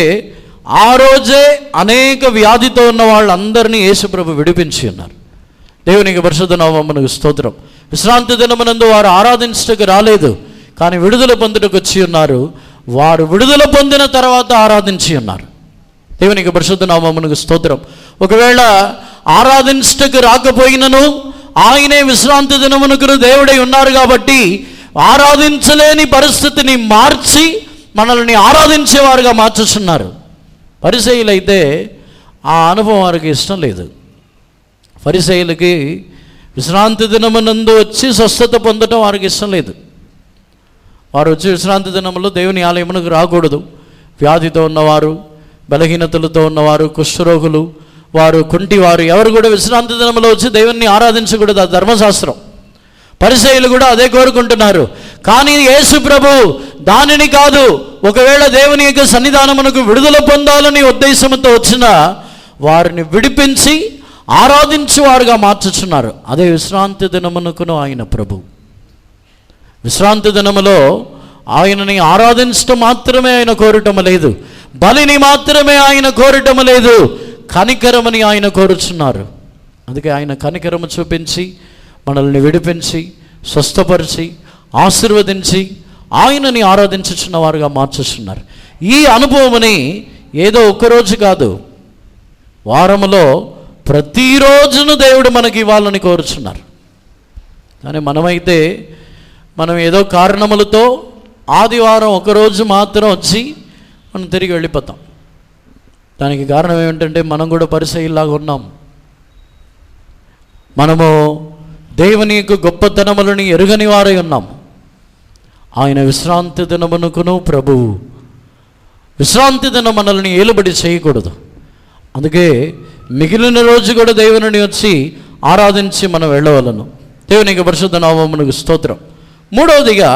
ఆ రోజే అనేక వ్యాధితో ఉన్న వాళ్ళందరినీ యేసుప్రభు విడిపించి ఉన్నారు. దేవునికి పరిశుద్ధ నామమునకు స్తోత్రం. విశ్రాంతి దినమునందు వారు ఆరాధించటకు రాలేదు, కానీ విడుదల పొందుటకు వచ్చి ఉన్నారు. వారు విడుదల పొందిన తర్వాత ఆరాధించి ఉన్నారు. దేవునికి పరిశుద్ధ నామమునకు స్తోత్రం. ఒకవేళ ఆరాధించటకు రాకపోయినను ఆయనే విశ్రాంతి దినమునకు దేవుడై ఉన్నారు కాబట్టి ఆరాధించలేని పరిస్థితిని మార్చి మనల్ని ఆరాధించేవారుగా మార్చుచున్నారు. పరిసయ్యులైతే ఆ అనుభవం వారికి ఇష్టం లేదు. పరిసయ్యులకి విశ్రాంతి దినమునందు వచ్చి స్వస్థత పొందడం వారికి ఇష్టం లేదు. వారు వచ్చి విశ్రాంతి దినంలో దేవుని ఆలయమునకు రాకూడదు. వ్యాధితో ఉన్నవారు, బలహీనతలతో ఉన్నవారు, కుష్ఠరోగులు, వారు కుంటివారు ఎవరు కూడా విశ్రాంతి దినంలో వచ్చి దేవుణ్ణి ఆరాధించకూడదు. ఆ ధర్మశాస్త్రం. పరిసయ్యులు కూడా అదే కోరుకుంటున్నారు. కానీ యేసు ప్రభు దానిని కాదు, ఒకవేళ దేవుని యొక్క సన్నిధానమునకు విడుదల పొందాలని ఉద్దేశంతో వచ్చిన వారిని విడిపించి ఆరాధించేవారుగా మార్చుచున్నారు. అదే విశ్రాంతి దినమునకును ఆయన ప్రభు. విశ్రాంతి దినములో ఆయనని ఆరాధించటం మాత్రమే ఆయన కోరటం లేదు, బలిని మాత్రమే ఆయన కోరటం లేదు, కనికరమని ఆయన కోరుచున్నారు. అందుకే ఆయన కనికరము చూపించి మనల్ని విడిపించి స్వస్థపరిచి ఆశీర్వదించి ఆయనని ఆరాధించుచున్న వారుగా మార్చుచున్నారు. ఈ అనుభవముని ఏదో ఒక్కరోజు కాదు, వారములో ప్రతిరోజును దేవుడు మనకి ఇవ్వాలని కోరుచున్నారు. కానీ మనమైతే మనం ఏదో కారణములతో ఆదివారం ఒకరోజు మాత్రం వచ్చి మనం తిరిగి వెళ్ళిపోతాం. దానికి కారణం ఏమిటంటే మనం కూడా పరిసయ్యులాగా ఉన్నాం. మనము దేవుని యొక్క గొప్పతనములని ఎరుగని వారై ఉన్నాం. ఆయన విశ్రాంతి దినమునకును ప్రభువు విశ్రాంతి దినం మనల్ని ఏలుబడి చేయకూడదు. అందుకే మిగిలిన రోజు కూడా దేవుని వచ్చి ఆరాధించి మనం వెళ్ళవలను. దేవునికి పరిశుద్ధ నామమునకు స్తోత్రం. మూడవదిగా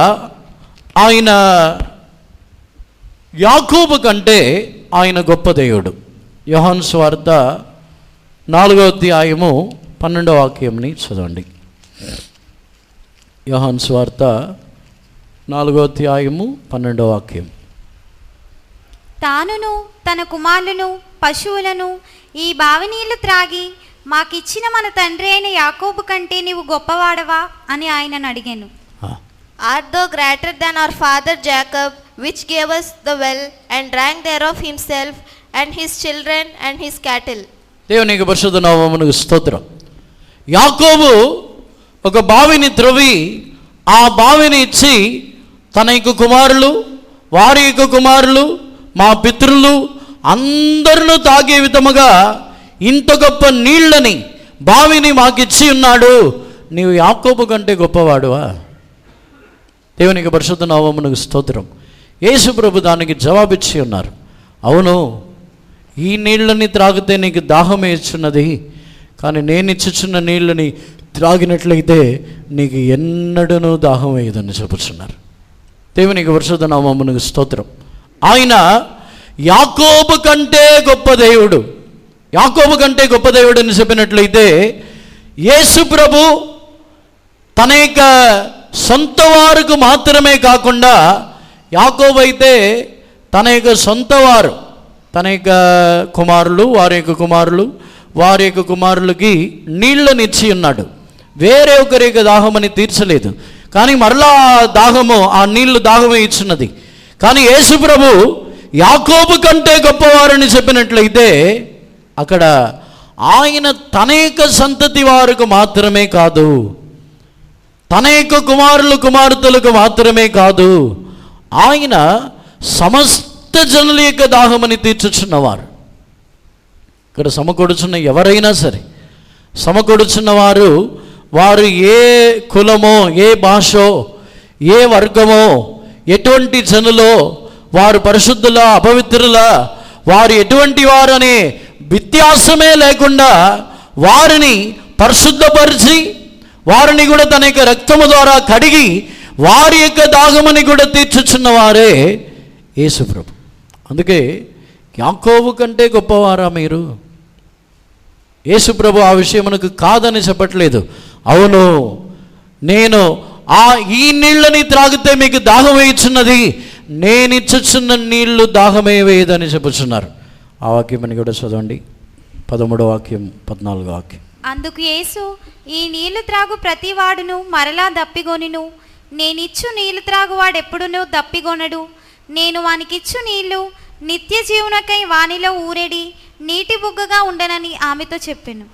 ఆయన యాకోబు కంటే ఆయన గొప్ప దేవుడు. యోహాను సువార్త 4వ అధ్యాయము 12వ వాక్యంని చదవండి. యోహాను సువార్త 4వ అధ్యాయము 12వ వాక్యం. తానును తన కుమారులను పశువులను ఈ బావి నీళ్లు త్రాగి మాకిచ్చిన మన తండ్రి అయిన యాకోబు కంటే నీవు గొప్పవాడవా అని ఆయనను అడిగాను. Art thou greater than our father Jacob, which gave us the well, and drank thereof himself, and his children, and his cattle? దేవునికి పరిశుద్ధ నామమునకు స్తోత్రం. యాకోబు ఒక బావిని త్రవ్వి ఆ బావిని ఇచ్చి తన యొక్క కుమారులు, వారి యొక్క కుమారులు, మా పితరులు అందరినూ తాగే విధముగా ఇంత గొప్ప నీళ్ళని బావిని మాకిచ్చి ఉన్నాడు. నీవు యాకోబు కంటే గొప్పవాడువా? దేవునికి పరిశుద్ధ నామమునకు స్తోత్రం. యేసు ప్రభు దానికి జవాబిచ్చి ఉన్నారు. అవును, ఈ నీళ్ళని త్రాగితే నీకు దాహమే ఇచ్చున్నది, కానీ నేను ఇచ్చుచున్న నీళ్ళని త్రాగినట్లయితే నీకు ఎన్నడూ దాహం వేయదని చెప్పుచున్నారు. దేవునికి పరిశుద్ధ నామమునకు స్తోత్రం. ఆయన యాకోబు కంటే గొప్ప దేవుడు. యాకోబు కంటే గొప్ప దేవుడు అని చెప్పినట్లయితే యేసు ప్రభు తన యొక్క సొంత వారికి మాత్రమే కాకుండా యాకోబు అయితే తన యొక్క సొంత వారు, తన యొక్క కుమారులు, వారి యొక్క కుమారులు, వారి యొక్క కుమారులకి నీళ్ళని ఇచ్చి ఉన్నాడు. వేరే ఒకరి యొక్క దాహమని తీర్చలేదు, కానీ మరలా దాహము, ఆ నీళ్లు దాహమే ఇచ్చినది. కానీ యేసు ప్రభు యాకోబు కంటే గొప్పవారని చెప్పినట్లయితే అక్కడ ఆయన తన యొక్క సంతతి వారికి మాత్రమే కాదు, తన యొక్క కుమారులు కుమార్తెలకు మాత్రమే కాదు, ఆయన సమస్త జనుల యొక్క దాహమని తీర్చుచున్నవారు. ఇక్కడ సమకూడుచున్న ఎవరైనా సరే, సమకూడుచున్నవారు వారు ఏ కులమో, ఏ భాషో, ఏ వర్గమో, ఎటువంటి జనులో, వారు పరిశుద్ధుల అపవిత్రుల, వారు ఎటువంటి వారనే వ్యత్యాసమే లేకుండా వారిని పరిశుద్ధపరిచి వారిని కూడా తన యొక్క రక్తము ద్వారా కడిగి వారి యొక్క దాహమని కూడా తీర్చుచున్న వారే యేసు ప్రభు. అందుకే యాకోబు కంటే గొప్పవారా మీరు? యేసు ప్రభు ఆ విషయం మనకు కాదని చెప్పట్లేదు. అవును, నేను ఈ నీళ్ళని త్రాగితే మీకు దాహం వేయుచున్నది, నేను ఇచ్చుచున్న నీళ్లు దాహమే వేయదని చెప్పుచున్నారు. ఆ వాక్యం కూడా చదవండి. 13వ వాక్యం 14వ వాక్యం. అందుకు యేసు, ఈ నీళ్లు త్రాగు ప్రతి వాడును మరలా దప్పిగొనును, నేనిచ్చు నీళ్లు త్రాగు వాడెప్పుడునూ దప్పిగొనడు. నేను వానికిచ్చు నీళ్లు నిత్య జీవనకై వానిలో ఊరెడి నీటి బుగ్గగా ఉండనని ఆమెతో చెప్పెను.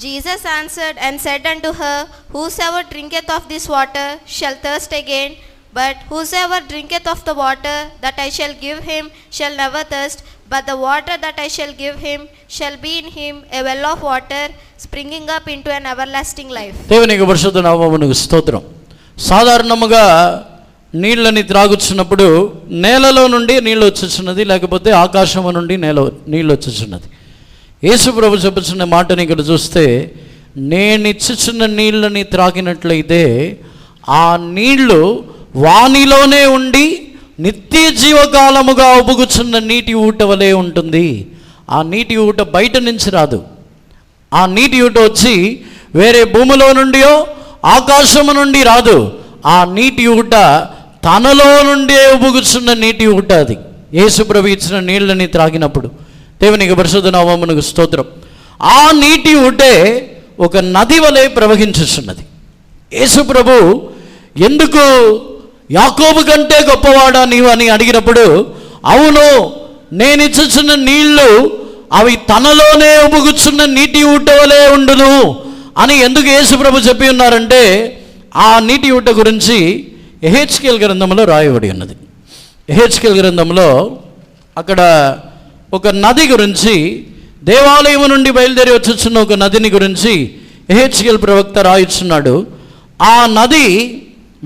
Jesus answered and said unto her, Whosoever drinketh of this water shall thirst again, but whosoever drinketh of the water that I shall give him shall never thirst, but the water that I shall give him shall be in him a well of water springing up into an everlasting life. దేవునికి పరిశుద్ధ నామమునకు స్తోత్రం. సాధారణముగా నీళ్ళని త్రాగుచున్నప్పుడు నేలలో నుండి నీళ్ళు వచ్చుచున్నది, లేకపోతే ఆకాశము నుండి నీళ్ళు వచ్చుచున్నది. యేసు ప్రభు చెప్పుచున్న మాటని ఇక్కడ చూస్తే, నేను ఇచ్చుచున్న నీళ్ళని త్రాగినట్లయితే ఆ నీళ్లు వానిలోనే ఉండి నిత్య జీవకాలముగా ఉబుకుచున్న నీటి ఊట వలె ఉంటుంది. ఆ నీటి ఊట బయట నుంచి రాదు. ఆ నీటి ఊట వచ్చి వేరే భూమిలో నుండియో ఆకాశము నుండి రాదు. ఆ నీటి ఊట తనలో నుండే ఉబుకుచున్న నీటి ఊట. అది యేసు ప్రభు ఇచ్చిన నీళ్ళని త్రాగినప్పుడు. దేవునికి పరిశుద్ధ నామమునకు స్తోత్రం. ఆ నీటి ఊటే ఒక నది వలె ప్రవహించుచున్నది. యేసు ప్రభు ఎందుకు యాకోబు కంటే గొప్పవాడా నీవు అని అడిగినప్పుడు, అవును, నేను ఇచ్చుచున్న నీళ్లు అవి తనలోనే ఉబుగుచున్న నీటి ఊట వలె ఉండును అని ఎందుకు యేసుప్రభు చెప్పి ఉన్నారంటే, ఆ నీటి ఊట గురించి యెహెజ్కేలు గ్రంథంలో రాయబడి ఉన్నది. యెహెజ్కేలు గ్రంథంలో అక్కడ ఒక నది గురించి, దేవాలయం నుండి బయలుదేరి వచ్చుచున్న ఒక నదిని గురించి యెహెజ్కేలు ప్రవక్త రాయిస్తున్నాడు. ఆ నది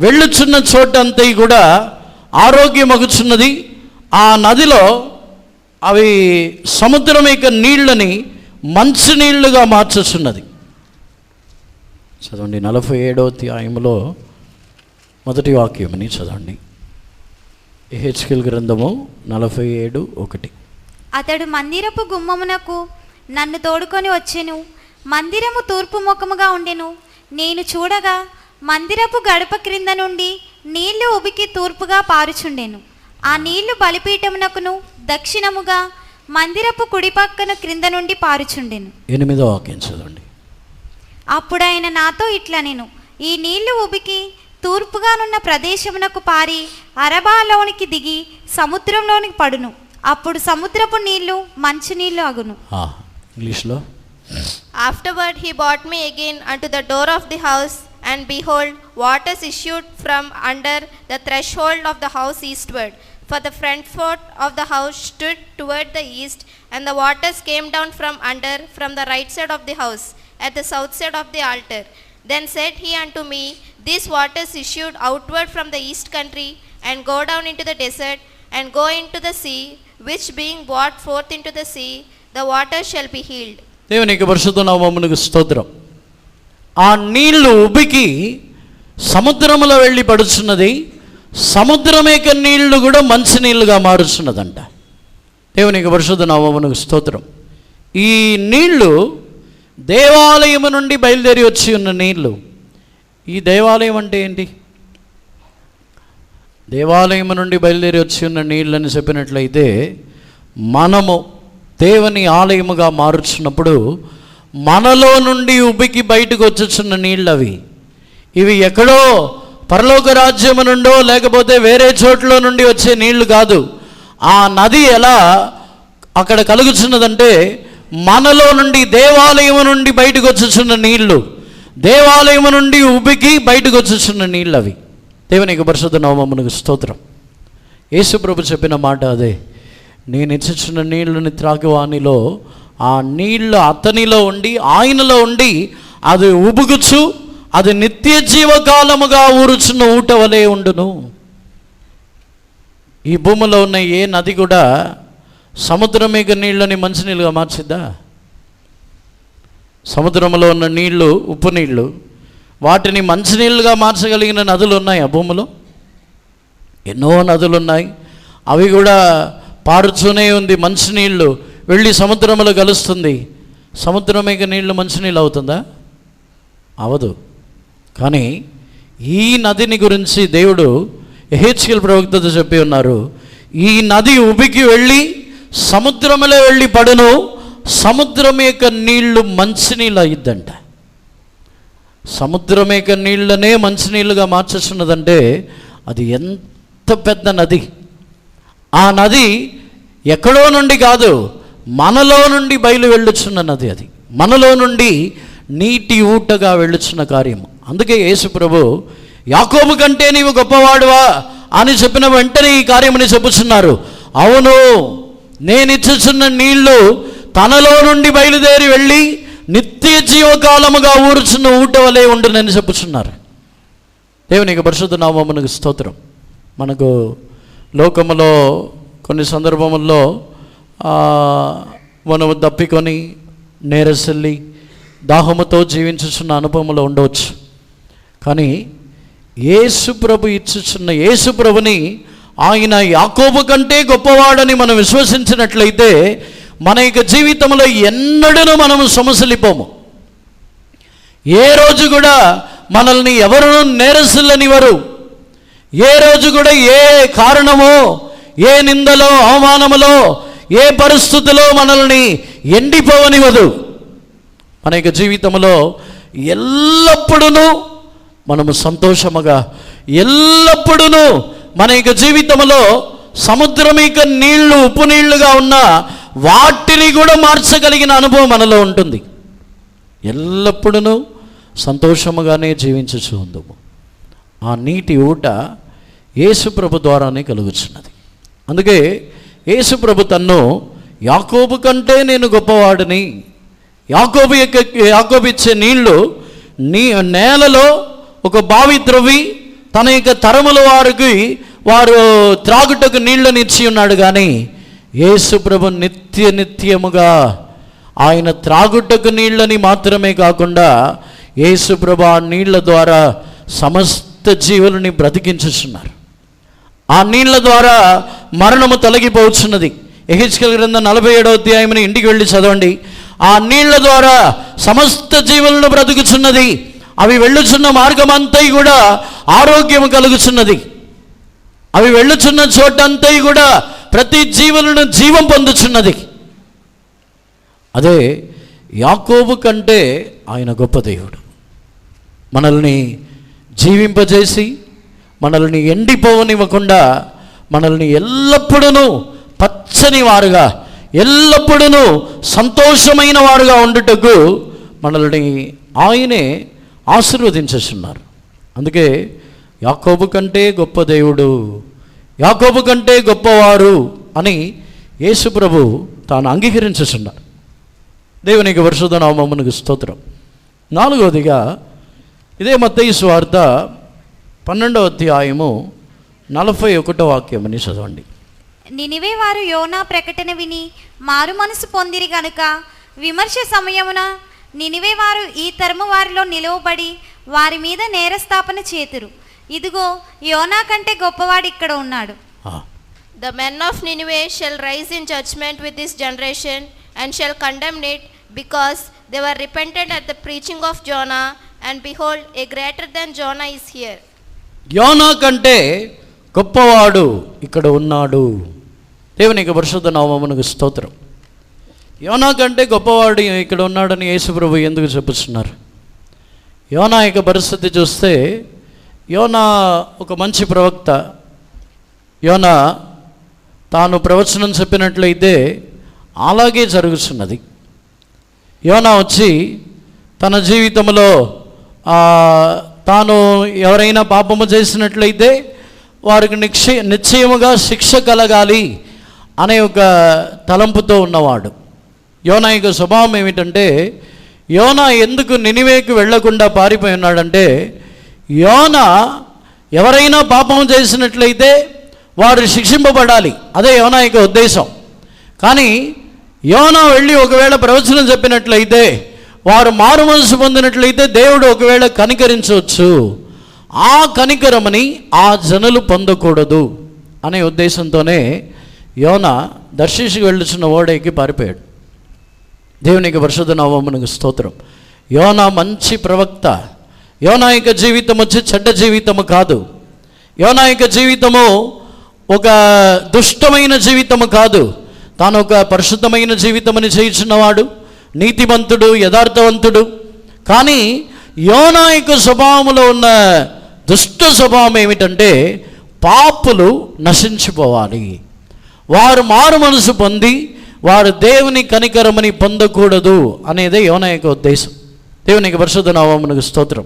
వెళ్ళుచున్న చోటంతా కూడా ఆరోగ్యమగుచున్నది. ఆ నదిలో అవి సముద్రం యొక్క నీళ్ళని మంచి నీళ్లుగా మార్చుచున్నది. చదవండి 47వ అధ్యాయంలో మొదటి వాక్యమని చదవండి. యెహెజ్కేలు గ్రంథము 47:1. అతడు మందిరపు గుమ్మమునకు నన్ను తోడుకొని వచ్చెను. మందిరము తూర్పు ముఖముగా ఉండెను. నేను చూడగా మందిరపు గడప క్రింద నుండి నీళ్లు ఉబికి తూర్పుగా పారుచుండెను. ఆ నీళ్లు బలిపీఠమునకును దక్షిణముగా మందిరపు కుడిపక్కన క్రింద నుండి పారుచుండెను. 8వ వాక్యం చదవండి. అప్పుడు ఆయన నాతో ఇట్లా, నేను ఈ నీళ్లు ఉబికి తూర్పుగానున్న ప్రదేశమునకు పారి అరబాలోనికి దిగి సముద్రంలోనికి పడును. అప్పుడు సముద్రపు నీళ్లు మంచి నీళ్లు అగును. ఇంగ్లీష్లో. Afterward he brought me again unto the door of the house, and behold, waters issued from under the threshold of the house eastward. For the front foot of the house stood toward the east, and the waters came down from under, from the right side of the house, at the south side of the altar. Then said he unto me, These waters issued outward from the east country, and go down into the desert, and go into the sea, which being brought forth into the sea, the waters shall be healed. దేవునికి పరిశుద్ధ నామమునకు స్తోత్రం. ఆ నీళ్లు ఉబికి సముద్రంలో వెళ్ళి పడుచున్నది. సముద్రం యొక్క నీళ్లు కూడా మంచి నీళ్లుగా మారుచున్నదంట. దేవునికి పరిశుద్ధ నామమునకు స్తోత్రం. ఈ నీళ్లు దేవాలయము నుండి బయలుదేరి వచ్చి ఉన్న నీళ్లు. ఈ దేవాలయం అంటే ఏంటి? దేవాలయం నుండి బయలుదేరి వచ్చి ఉన్న నీళ్ళని చెప్పినట్లయితే, మనము దేవుని ఆలయముగా మారుచున్నప్పుడు మనలో నుండి ఉబికి బయటకు వచ్చుచున్న నీళ్ళు అవి. ఇవి ఎక్కడో పరలోక రాజ్యము నుండో లేకపోతే వేరే చోట్ల నుండి వచ్చే నీళ్లు కాదు. ఆ నది ఎలా అక్కడ కలుగుచున్నదంటే, మనలో నుండి దేవాలయము నుండి బయటకు వచ్చుచున్న నీళ్లు, దేవాలయము నుండి ఉబికి బయటకు వచ్చుచున్న నీళ్ళు అవి. దేవునికి పరిశుద్ధ నామమునకు స్తోత్రం. యేసుప్రభు చెప్పిన మాట అదే, నేను ఇచ్చుచున్న నీళ్ళని త్రాగువానిలో ఆ నీళ్లు అతనిలో ఉండి ఆయనలో ఉండి అది ఉబుగుచు అది నిత్య జీవకాలముగా ఊరుచున్న ఊట వలె ఉండును. ఈ భూమిలో ఉన్న ఏ నది కూడా సముద్రం మీద నీళ్ళని మంచినీళ్ళుగా మార్చిద్దా? సముద్రంలో ఉన్న నీళ్లు ఉప్పు నీళ్లు, వాటిని మంచినీళ్ళుగా మార్చగలిగిన నదులు ఉన్నాయి ఆ భూమిలో. ఎన్నో నదులు ఉన్నాయి, అవి కూడా పారుతూనే ఉంది. మంచినీళ్ళు వెళ్ళి సముద్రంలో కలుస్తుంది. సముద్రం మీద నీళ్లు మంచినీళ్ళు అవుతుందా? అవదు. కానీ ఈ నదిని గురించి దేవుడు యెహెజ్కేలు ప్రవక్తతో చెప్పి ఉన్నారు, ఈ నది ఉబికి వెళ్ళి సముద్రంలో వెళ్ళి పడును, సముద్రం యొక్క నీళ్లు మంచినీళ్ళు అయ్యిద్దంట. సముద్రం యొక్క నీళ్ళనే మంచినీళ్ళుగా మార్చేస్తున్నదంటే అది ఎంత పెద్ద నది. ఆ నది ఎక్కడో నుండి కాదు, మనలో నుండి బయలు వెళ్ళుచున్న నది. అది మనలో నుండి నీటి ఊటగా వెళ్ళుచున్న కార్యము. అందుకే యేసు ప్రభు యాకోబు కంటే నీవు గొప్పవాడువా అని చెప్పిన వెంటనే ఈ కార్యమని చెప్పుచున్నారు. అవును, నేను ఇచ్చుచున్న నీళ్లు తనలో నుండి బయలుదేరి వెళ్ళి నిత్య జీవకాలముగా ఊరుచున్న ఊట వలె ఉండునని చెప్పుచున్నారు. దేవునికి పరిశుద్ధ నామమునకు స్తోత్రం. మనకు లోకములో కొన్ని సందర్భముల్లో మనము దప్పికొని నేరసల్లి దాహముతో జీవించుచున్న అనుభవంలో ఉండవచ్చు. కానీ యేసు ప్రభు ఇచ్చుచున్న యేసు ప్రభుని ఆయన యాకోబు కంటే గొప్పవాడని మనం విశ్వసించినట్లయితే మన యొక్క జీవితంలో ఎన్నడూ మనము సమస్యలిపోము. ఏ రోజు కూడా మనల్ని ఎవరు నేరస్తులనివ్వరు. ఏ రోజు కూడా ఏ కారణమో, ఏ నిందలో, అవమానములో, ఏ పరిస్థితిలో మనల్ని ఎండిపోవనివ్వదు. మన యొక్క జీవితంలో ఎల్లప్పుడూ మనము సంతోషముగా, ఎల్లప్పుడూ మన యొక్క జీవితంలో సముద్రం యొక్క నీళ్లు ఉప్పు నీళ్లుగా ఉన్న వాటిని కూడా మార్చగలిగిన అనుభవం మనలో ఉంటుంది. ఎల్లప్పుడూ సంతోషముగానే జీవించుచు ఉందము. ఆ నీటి ఊట యేసుప్రభు ద్వారానే కలుగుచున్నది. అందుకే యేసుప్రభు తన్ను యాకోబు కంటే నేను గొప్పవాడిని, యాకోబు ఇచ్చే నీళ్లు నేలలో ఒక బావి త్రవ్వి తన యొక్క తరముల వారు త్రాగుటకు నీళ్లను ఇచ్చి ఉన్నాడు. కానీ యేసుప్రభు నిత్యముగా ఆయన త్రాగుటకు నీళ్ళని మాత్రమే కాకుండా యేసుప్రభు ఆ నీళ్ల ద్వారా సమస్త జీవులని బ్రతికించుచున్నారు. ఆ నీళ్ల ద్వారా మరణము తొలగిపోవచ్చున్నది. యెహెజ్కేలు గ్రంథం 47వ అధ్యాయముని ఇంటికి వెళ్ళి చదవండి. ఆ నీళ్ల ద్వారా సమస్త జీవులను బ్రతుకుచున్నది. అవి వెళ్ళుచున్న మార్గమంతా కూడా ఆరోగ్యము కలుగుచున్నది. అవి వెళ్ళుచున్న చోటంతా కూడా ప్రతి జీవులను జీవం పొందుచున్నది. అదే యాకోబు కంటే ఆయన గొప్ప దేవుడు. మనల్ని జీవింపజేసి మనల్ని ఎండిపోవనివ్వకుండా మనల్ని ఎల్లప్పుడూ పచ్చని వారుగా, ఎల్లప్పుడూ సంతోషమైన వారుగా ఉండుటకు మనల్ని ఆయనే ఆశీర్వదించుచున్నారు. అందుకే యాకోబు కంటే గొప్ప దేవుడు, యాకోబు కంటే గొప్పవారు అని యేసుప్రభు తాను అంగీకరించుచున్నారు. దేవునికి పరిశుద్ధ నామమునకు స్తోత్రం. 4వదిగా ఇదే మత్తయి సువార్త 12వ అధ్యాయము 41వ వాక్యమని చదవండి. నినివే వారు యోనా ప్రకటన విని మారు మనసు పొందిరి గనుక విమర్శ సమయమున నినివే వారు ఈ తరము వారిలో నిలువబడి వారి మీద నేరస్థాపన చేతురు. ఇదిగో యోనా కంటే గొప్పవాడు ఇక్కడ ఉన్నాడు. The men of Nineveh shall rise in judgment with this generation and shall condemn it, because they were repentant at the preaching of Jonah, and behold, a greater than Jonah is here. యోనా కంటే గొప్పవాడు ఇక్కడ ఉన్నాడు. దేవునికి పరిశుద్ధ నామమునకు స్తోత్రం. యోనా కంటే గొప్పవాడు ఇక్కడ ఉన్నాడని యేసుప్రభు ఎందుకు చెప్పుచున్నారు? యోనా యొక్క పరిస్థితి చూస్తే యోనా ఒక మంచి ప్రవక్త. యోనా తాను ప్రవచనం చెప్పినట్లయితే అలాగే జరుగుతున్నది. యోనా వచ్చి తన జీవితంలో తాను ఎవరైనా పాపము చేసినట్లయితే వారికి నిశ్చయముగా శిక్ష కలగాలి అనే ఒక తలంపుతో ఉన్నవాడు. యోనా యొక్క స్వభావం ఏమిటంటే, యోనా ఎందుకు నినివేకి వెళ్లకుండా పారిపోయి ఉన్నాడంటే, యోనా ఎవరైనా పాపం చేసినట్లయితే వారు శిక్షింపబడాలి, అదే యోనా యొక్క ఉద్దేశం. కానీ యోనా వెళ్ళి ఒకవేళ ప్రవచనం చెప్పినట్లయితే వారు మారు మనసు పొందినట్లయితే దేవుడు ఒకవేళ కనికరించవచ్చు. ఆ కనికరమని ఆ జనులు పొందకూడదు అనే ఉద్దేశంతోనే యోనా దర్శించి వెళ్ళుచున్న ఓడెక్కి పారిపోయాడు. దేవునికి పరిశుద్ధ నామమునకు స్తోత్రం. యోనా మంచి ప్రవక్త. యోనా యొక్క జీవితం వచ్చి చెడ్డ జీవితము కాదు. యోనా యొక్క జీవితము ఒక దుష్టమైన జీవితము కాదు. తాను ఒక పరిశుద్ధమైన జీవితమని చేయుచున్నవాడు, నీతిమంతుడు, యథార్థవంతుడు. కానీ యోనా యొక్క స్వభావంలో ఉన్న దుష్ట స్వభావం ఏమిటంటే, పాపులు నశించిపోవాలి, వారు మారు మనసు పొంది వారు దేవుని కనికరమని పొందకూడదు అనేదే యోనా యొక్క ఉద్దేశం. దేవునికి పరిశుద్ధ నామమునకు స్తోత్రం.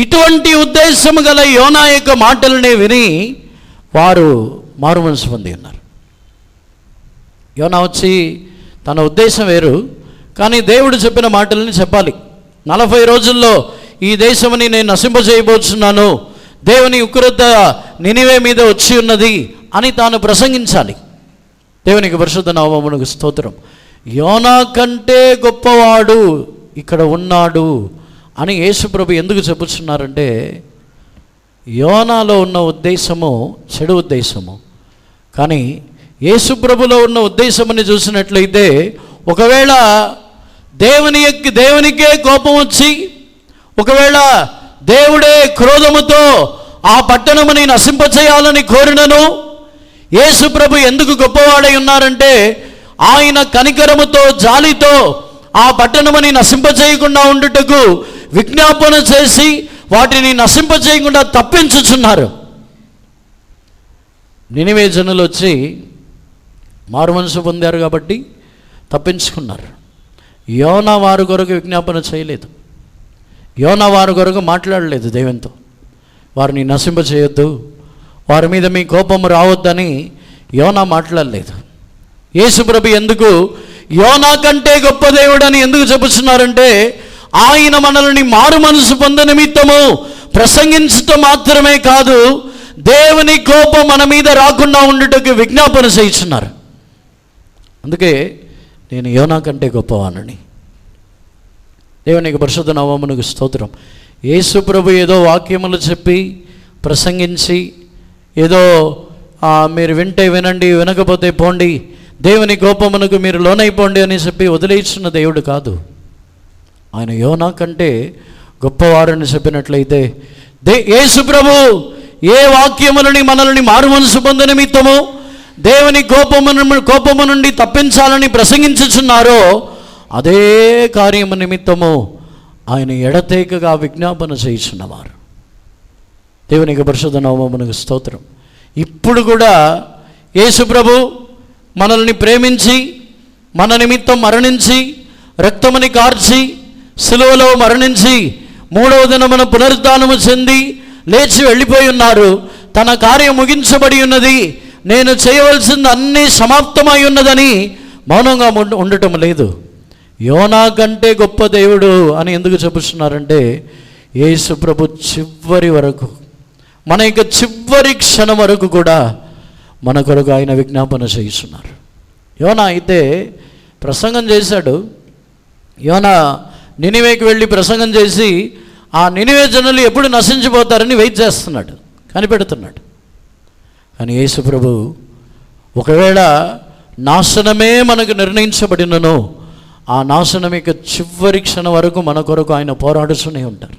ఇటువంటి ఉద్దేశము గల యోనా యొక్క మాటలనే విని వారు మారు మనసు పొంది ఉన్నారు. యోనా వచ్చి తన ఉద్దేశం వేరు, కానీ దేవుడు చెప్పిన మాటలని చెప్పాలి. 40 రోజుల్లో ఈ దేశముని నేను నశింపజేయబోతున్నాను, దేవుని ఉగ్రత నినివే మీద వచ్చి ఉన్నది అని తాను ప్రసంగించాలి. దేవునికి పరిశుద్ధ నామమునకు స్తోత్రం. యోనా కంటే గొప్పవాడు ఇక్కడ ఉన్నాడు అని యేసుప్రభు ఎందుకు చెప్పుచున్నారంటే, యోనాలో ఉన్న ఉద్దేశము చెడు ఉద్దేశము, కానీ యేసుప్రభులో ఉన్న ఉద్దేశమని చూసినట్లయితే ఒకవేళ దేవునికే కోపం వచ్చి ఒకవేళ దేవుడే క్రోధముతో ఆ పట్టణముని నశింపచేయాలని కోరినను యేసుప్రభు ఎందుకు గొప్పవాడై ఉన్నారంటే, ఆయన కనికరముతో జాలితో ఆ పట్టణముని నశింపచేయకుండా ఉండుటకు విజ్ఞాపన చేసి వాటిని నశింపచేయకుండా తప్పించుచున్నారు. నినివే జనులు వచ్చి మారు మనసు పొందారు కాబట్టి తప్పించుకున్నారు. యోనా వారి కొరకు విజ్ఞాపన చేయలేదు. యోనా వారి కొరకు మాట్లాడలేదు దేవునితో. వారిని నశింపచేయొద్దు, వారి మీద మీ కోపం రావద్దని యోనా మాట్లాడలేదు. యేసుప్రభు ఎందుకు యోనా కంటే గొప్ప దేవుడని ఎందుకు చెప్పుచున్నారంటే, ఆయన మనల్ని మారు మనసు పొంద నిమిత్తము ప్రసంగించటం మాత్రమే కాదు, దేవుని కోపం మన మీద రాకుండా ఉండుటకు విజ్ఞాపన చేయుచున్నారు. అందుకే నేను యోనా కంటే గొప్పవానని. దేవునికి పరిశుద్ధ నామమునకు స్తోత్రం. యేసు ప్రభు ఏదో వాక్యములు చెప్పి ప్రసంగించి ఏదో మీరు వింటే వినండి, వినకపోతే పోండి, దేవుని కోపమునకు మీరు లోనైపోండి అని చెప్పి వదిలేస్తున్న దేవుడు కాదు. ఆయన యోనా కంటే గొప్పవారని చెప్పినట్లయితే యేసు ప్రభు ఏ వాక్యములని మనల్ని మారు మనసు పొంద నిమిత్తము దేవుని కోపము నుండి తప్పించాలని ప్రసంగించుచున్నారో అదే కార్యము నిమిత్తము ఆయన ఎడతేకగా విజ్ఞాపన చేయుచున్నవారు. దేవునికి పరిశుద్ధ నామమునకు స్తోత్రం. ఇప్పుడు కూడా యేసు ప్రభు మనల్ని ప్రేమించి మన నిమిత్తం మరణించి రక్తముని కార్చి సిలువలో మరణించి 3వ దినమున పునరుద్ధానము చెంది లేచి వెళ్ళిపోయి ఉన్నారు. తన కార్యం ముగించబడి ఉన్నది, నేను చేయవలసింది అన్నీ సమాప్తమై ఉన్నదని మౌనంగా ఉండటం లేదు. యోనా కంటే గొప్ప దేవుడు అని ఎందుకు చెప్పుతున్నారంటే, యేసు ప్రభు చివరి వరకు, మన యొక్క చివరి క్షణం వరకు కూడా మన కొరకు ఆయన విజ్ఞాపన చేస్తున్నారు. యోనా అయితే ప్రసంగం చేశాడు. యోనా నినివేకి వెళ్ళి ప్రసంగం చేసి ఆ నినివే జనులు ఎప్పుడు నశించిపోతారని వెయిట్ చేస్తున్నాడు, కనిపెడుతున్నాడు. కానీ యేసు ప్రభు ఒకవేళ నాశనమే మనకు నిర్ణయించబడినను ఆ నాశనం యొక్క చివరి క్షణం వరకు మన కొరకు ఆయన పోరాడుతూనే ఉంటారు.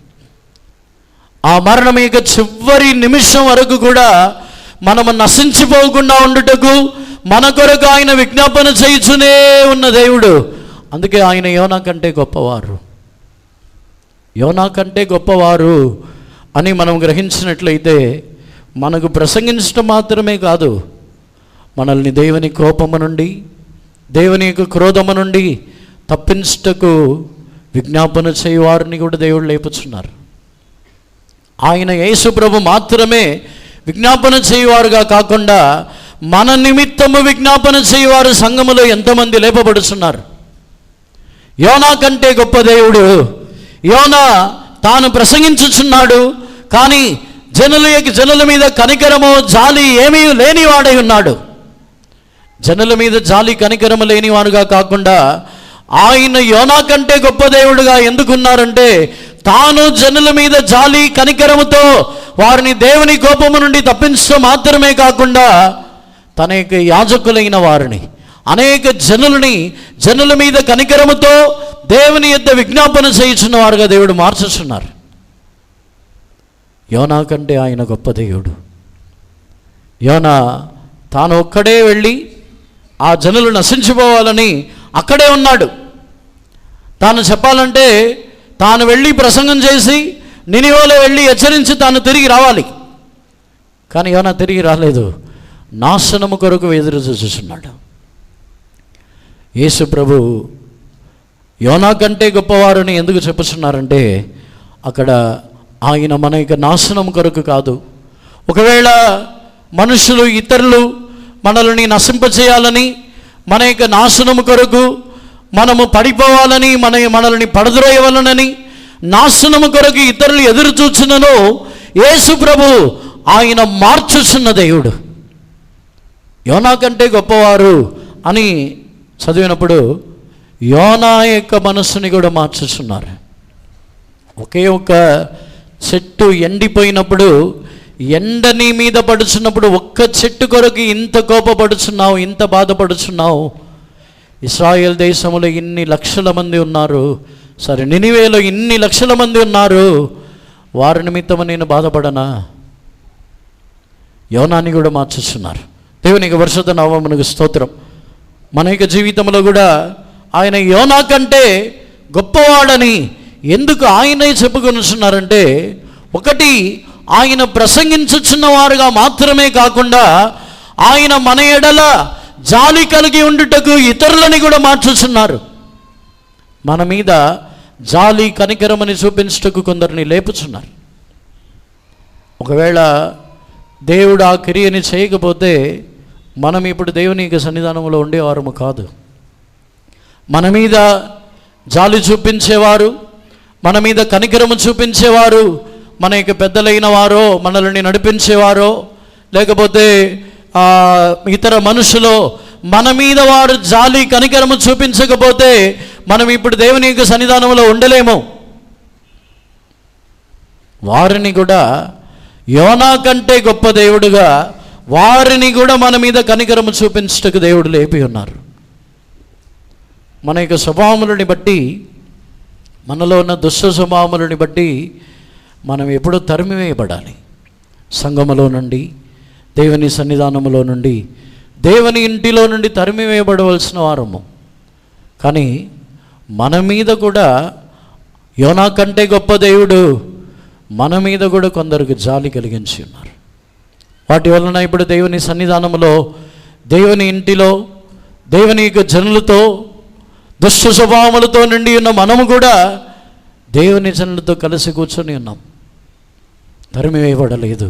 ఆ మరణం యొక్క చివరి నిమిషం వరకు కూడా మనము నశించిపోకుండా ఉండుటకు మన కొరకు ఆయన విజ్ఞాపన చేయుచునే ఉన్న దేవుడు. అందుకే ఆయన యోనా కంటే గొప్పవారు, యోనా కంటే గొప్పవారు అని మనం గ్రహించినట్లయితే మనకు ప్రసంగించడం మాత్రమే కాదు, మనల్ని దేవుని కోపము నుండి, దేవుని యొక్క క్రోధము నుండి తప్పించుటకు విజ్ఞాపన చేయవారిని కూడా దేవుడు లేపుచున్నారు. ఆయన యేసు ప్రభు మాత్రమే విజ్ఞాపన చేయవారుగా కాకుండా మన నిమిత్తము విజ్ఞాపన చేయవారు సంఘములో ఎంతమంది లేపబడుతున్నారు. యోనా కంటే గొప్ప దేవుడు. యోనా తాను ప్రసంగించుచున్నాడు, కానీ జనుల మీద కనికరము జాలి ఏమీ లేనివాడై ఉన్నాడు. జనుల మీద జాలి కనికరము లేనివాడుగా కాకుండా ఆయన యోనా కంటే గొప్ప దేవుడుగా ఎందుకున్నారంటే, తాను జనుల మీద జాలి కనికరముతో వారిని దేవుని కోపము నుండి తప్పించడం మాత్రమే కాకుండా తన యొక్క యాజకులైన వారిని, అనేక జనుల మీద కనికరముతో దేవుని యొద్ద విజ్ఞాపన చేయుచున్న వారుగా దేవుడు మార్చుచున్నారు. యోనా కంటే ఆయన గొప్ప దేవుడు. యోనా తాను ఒక్కడే వెళ్ళి ఆ జనులు నశించిపోవాలని అక్కడే ఉన్నాడు. తాను చెప్పాలంటే తాను వెళ్ళి ప్రసంగం చేసి నినివేలో వెళ్ళి హెచ్చరించి తాను తిరిగి రావాలి. కానీ యోనా తిరిగి రాలేదు, నాశనము కొరకు ఎదురు చూస్తున్నాడు. యేసు ప్రభు యోనా కంటే గొప్పవారని ఎందుకు చెప్పుచున్నారంటే, అక్కడ ఆయన మన యొక్క నాశనం కొరకు కాదు. ఒకవేళ మనుషులు ఇతరులు మనల్ని నశింపచేయాలని, మన యొక్క నాశనము కొరకు మనము పడిపోవాలని, మనల్ని పడద్రోయవలనని నాశనము కొరకు ఇతరులు ఎదురు చూచునను యేసు ప్రభు ఆయన మార్చుచున్న దేవుడు. యోనా కంటే గొప్పవారు అని చదివినప్పుడు యోనా యొక్క మనస్సుని కూడా మార్చుచున్నారు. ఒకే ఒక చెట్టు ఎండిపోయినప్పుడు, ఎండని మీద పడుచున్నప్పుడు ఒక్క చెట్టు కొరకు ఇంత కోపపడుచున్నావు, ఇంత బాధపడుచున్నావు. ఇశ్రాయేల్ దేశంలో ఇన్ని లక్షల మంది ఉన్నారు, సరే నినివేలో ఇన్ని లక్షల మంది ఉన్నారు, వారి నిమిత్తము నేను బాధపడనా? యోనాని కూడా మార్చుచున్నారు. దేవునికి పరిశుద్ధ నామమునకు స్తోత్రం. మన యొక్క జీవితంలో కూడా ఆయన యోనా కంటే గొప్పవాడని ఎందుకు ఆయనే చెప్పుకొనిచున్నారంటే, ఒకటి ఆయన ప్రసంగించుచున్న వారుగా మాత్రమే కాకుండా ఆయన మన ఎడల జాలి కలిగి ఉండుటకు ఇతరులని కూడా మార్చుచున్నారు. మన మీద జాలి కనికరమని చూపించుటకు కొందరిని లేపుచున్నారు. ఒకవేళ దేవుడు ఆ క్రియని చేయకపోతే మనం ఇప్పుడు దేవుని యొక్క సన్నిధానంలో ఉండేవారము కాదు. మన మీద జాలి చూపించేవారు, మన మీద కనికరము చూపించేవారు మన యొక్క పెద్దలైన వారో, మనల్ని నడిపించేవారో, లేకపోతే ఇతర మనుషులో మన మీద వారు జాలి కనికరము చూపించకపోతే మనం ఇప్పుడు దేవుని యొక్క సన్నిధానంలో ఉండలేము. వారిని కూడా యోనా కంటే గొప్ప దేవుడుగా వారిని కూడా మన మీద కనికరము చూపించటకు దేవుడు లేపి ఉన్నారు. మన యొక్క స్వభావములని బట్టి, మనలో ఉన్న దుష్ట స్వభావములని బట్టి మనం ఎప్పుడూ తరిమివేయబడాలి. సంఘములో నుండి, దేవుని సన్నిధానములో నుండి, దేవుని ఇంటిలో నుండి తరిమివేయబడవలసిన వారము. కానీ మన మీద కూడా యోనా కంటే గొప్ప దేవుడు మన మీద కూడా కొందరికి జాలి కలిగించి ఉన్నారు. వాటి వలన ఇప్పుడు దేవుని సన్నిధానములో, దేవుని ఇంటిలో, దేవుని యొక్క జనులతో, దుష్ట స్వభావములతో నిండి ఉన్న మనము కూడా దేవుని జనులతో కలిసి కూర్చొని ఉన్నాం. తరిమివేయబడలేదు.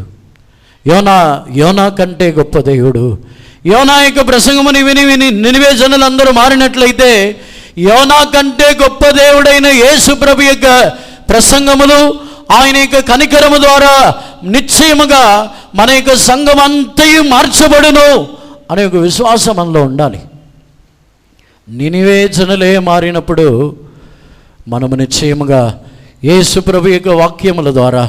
యోనా కంటే గొప్ప దేవుడు. యోనా యొక్క ప్రసంగముని విని విని నినివే జనులందరూ మారినట్లయితే యోనా కంటే గొప్ప దేవుడైన యేసు ప్రభు యొక్క ప్రసంగములు, ఆయన యొక్క కనికరము ద్వారా నిశ్చయముగా మన యొక్క సంఘం అంతయు మార్చబడును అనే ఒక విశ్వాసం మనలో ఉండాలి. నినివే జనులే మారినప్పుడు మనము నిశ్చయముగా యేసు ప్రభు యొక్క వాక్యముల ద్వారా,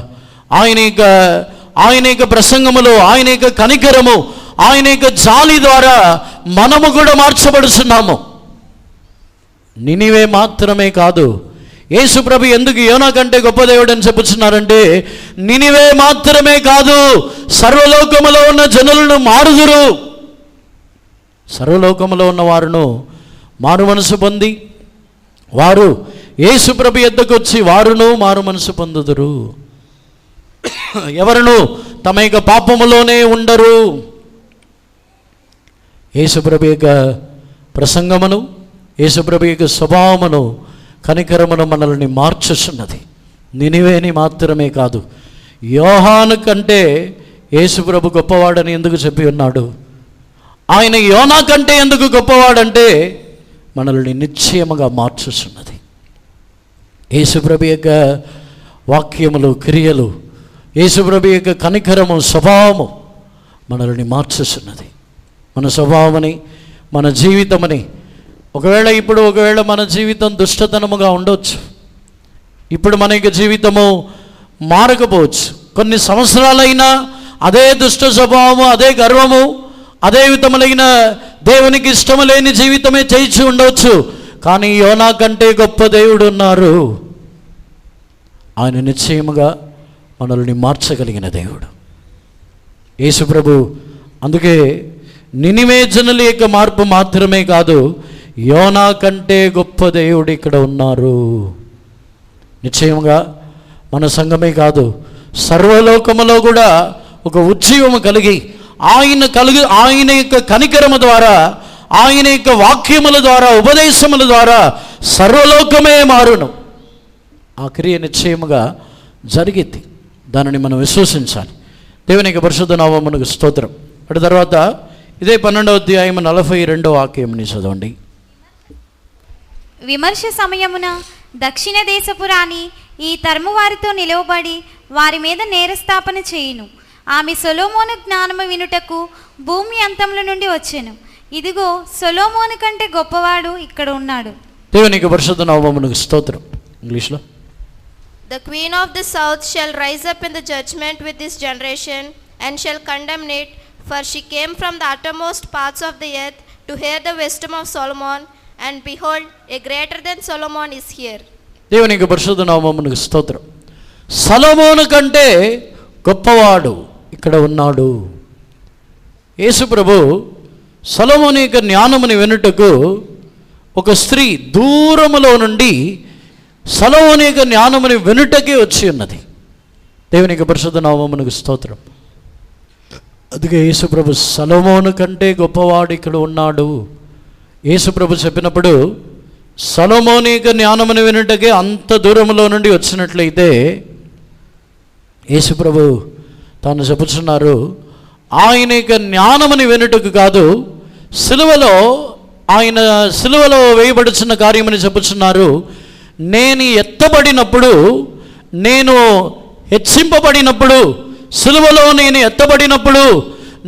ఆయన యొక్క ప్రసంగములు, ఆయన యొక్క కనికరము, ఆయన యొక్క జాలి ద్వారా మనము కూడా మార్చబడుతున్నాము. నినివే మాత్రమే కాదు, యేసు ప్రభు ఎందుకు యోనా కంటే గొప్ప దేవుడు అని చెప్పుచున్నారంటే, నినివే మాత్రమే కాదు, సర్వలోకములో ఉన్న జనులను మారుదురు. సర్వలోకములో ఉన్న వారును మారు మనసు పొంది వారు యేసు ప్రభు యొద్దకు వచ్చి వారును మారు మనసు పొందుదురు. ఎవరును తమ యొక్క పాపములోనే ఉండరు. యేసు ప్రభు యొక్క ప్రసంగమును, యేసు ప్రభు యొక్క స్వభావమును, కనికరమును మనల్ని మార్చుచున్నది. నినివేని మాత్రమే కాదు, యోహాను కంటే యేసు ప్రభు గొప్పవాడని ఎందుకు చెప్పి ఉన్నాడు? ఆయన యోనా కంటే ఎందుకు గొప్పవాడంటే మనల్ని నిశ్చయముగా మార్చుచున్నది. యేసు ప్రభు యొక్క వాక్యములు, క్రియలు, యేసు ప్రభు యొక్క కనికరము, స్వభావము మనల్ని మార్చుచున్నది. మన స్వభావమని, మన జీవితమని, ఒకవేళ మన జీవితం దుష్టతనముగా ఉండవచ్చు. ఇప్పుడు మన యొక్క జీవితము మారకపోవచ్చు. కొన్ని సంవత్సరాలైనా అదే దుష్ట స్వభావము, అదే గర్వము, అదే విధములైన దేవునికి ఇష్టము లేని జీవితమే చేయించి ఉండవచ్చు. కానీ యోనా కంటే గొప్ప దేవుడు ఉన్నారు. ఆయన నిశ్చయముగా మనల్ని మార్చగలిగిన దేవుడు యేసు ప్రభు. అందుకే నినివే జనుల యొక్క మార్పు మాత్రమే కాదు, యోనా కంటే గొప్ప దేవుడు ఇక్కడ ఉన్నారు. నిశ్చయముగా మన సంఘమే కాదు, సర్వలోకములో కూడా ఒక ఉజ్జీవము కలిగి ఆయన యొక్క కనికరము ద్వారా, ఆయన యొక్క వాక్యముల ద్వారా, ఉపదేశముల ద్వారా సర్వలోకమే మారును. ఆ క్రియ నిశ్చయముగా జరిగింది. దానిని మనం విశ్వసించాలి. దేవుని యొక్క పరిశుద్ధ నామమునకు స్తోత్రం. అటు తర్వాత ఇదే 12వ అధ్యాయం 42వ వాక్యంని చదవండి. విమర్శ సమయమున దక్షిణ దేశపు రాణి ఈ తరము వారితో నిలవబడి వారి మీద నేరస్థాపన చేయును. ఆమె సొలొమోను జ్ఞానము వినుటకు భూమి అంతముల నుండి వచ్చెను. ఇదిగో సొలొమోను కంటే గొప్పవాడు ఇక్కడ ఉన్నాడు. దేవునికి పరిశుద్ధ నామమునకు స్తోత్రం. ఇంగ్లీష్లో, The queen of the south shall rise up in the judgment with this generation and shall condemn it, for she came from the uttermost parts of the earth to hear the wisdom of Solomon, and behold, a greater than Solomon is here. దేవునికి పరిశుద్ధ నామమునకు స్తోత్రం. సొలొమోను కంటే గొప్పవాడు ఇక్కడ ఉన్నాడు. యేసు ప్రభు సొలొమోను యొక్క జ్ఞానముని వినుటకు ఒక స్త్రీ దూరములో నుండి సొలొమోను యొక్క జ్ఞానముని వినుటకే వచ్చి ఉన్నది. దేవునికి పరిశుద్ధ నామమునకు స్తోత్రం. అందుకే యేసుప్రభు సొలొమోను కంటే గొప్పవాడు ఇక్కడ ఉన్నాడు. యేసుప్రభు చెప్పినప్పుడు సొలొమోను యొక్క జ్ఞానమును వినుటకే అంత దూరంలో నుండి వచ్చినట్లయితే యేసుప్రభు తాను చెప్పుచున్నారు, ఆయన యొక్క జ్ఞానముని వినుటకు కాదు, సిలువలో వేయబడుచున్న కార్యమని చెప్పుచున్నారు. నేను ఎత్తబడినప్పుడు, నేను హెచ్చింపబడినప్పుడు, సిలువలో నేను ఎత్తబడినప్పుడు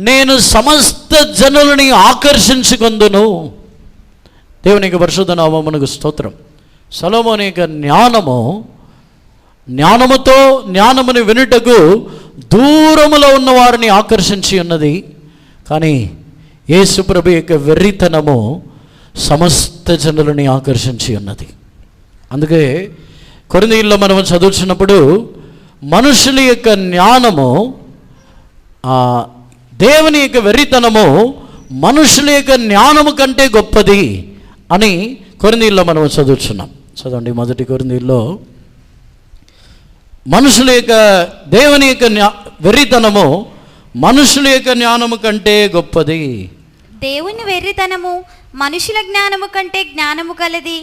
నేను సమస్త జనులని ఆకర్షించుకొందును. దేవునికి పరిశుద్ధ నామమునకు స్తోత్రం. సొలొమోను యొక్క జ్ఞానముతో జ్ఞానముని వినుటకు దూరములో ఉన్న వారిని ఆకర్షించి ఉన్నది. కానీ యేసుప్రభు యొక్క వెర్రితనము సమస్త జనులని ఆకర్షించి ఉన్నది. అందుకే కొరింథీయుల్లో మనం చదువుతున్నప్పుడు మనుషుల యొక్క జ్ఞానము, దేవుని యొక్క వెర్రితనము మనుషుల యొక్క జ్ఞానము కంటే గొప్పది అని కొరింథీయుల్లో మనం చదువుతున్నాం. చదవండి, 1 కొరింథీయుల్లో మనుషుల యొక్క దేవుని యొక్క వెర్రితనము మనుషుల యొక్క జ్ఞానము కంటే గొప్పది. దేవుని వెర్రితనము మనుషుల జ్ఞానము కంటే జ్ఞానము కలది.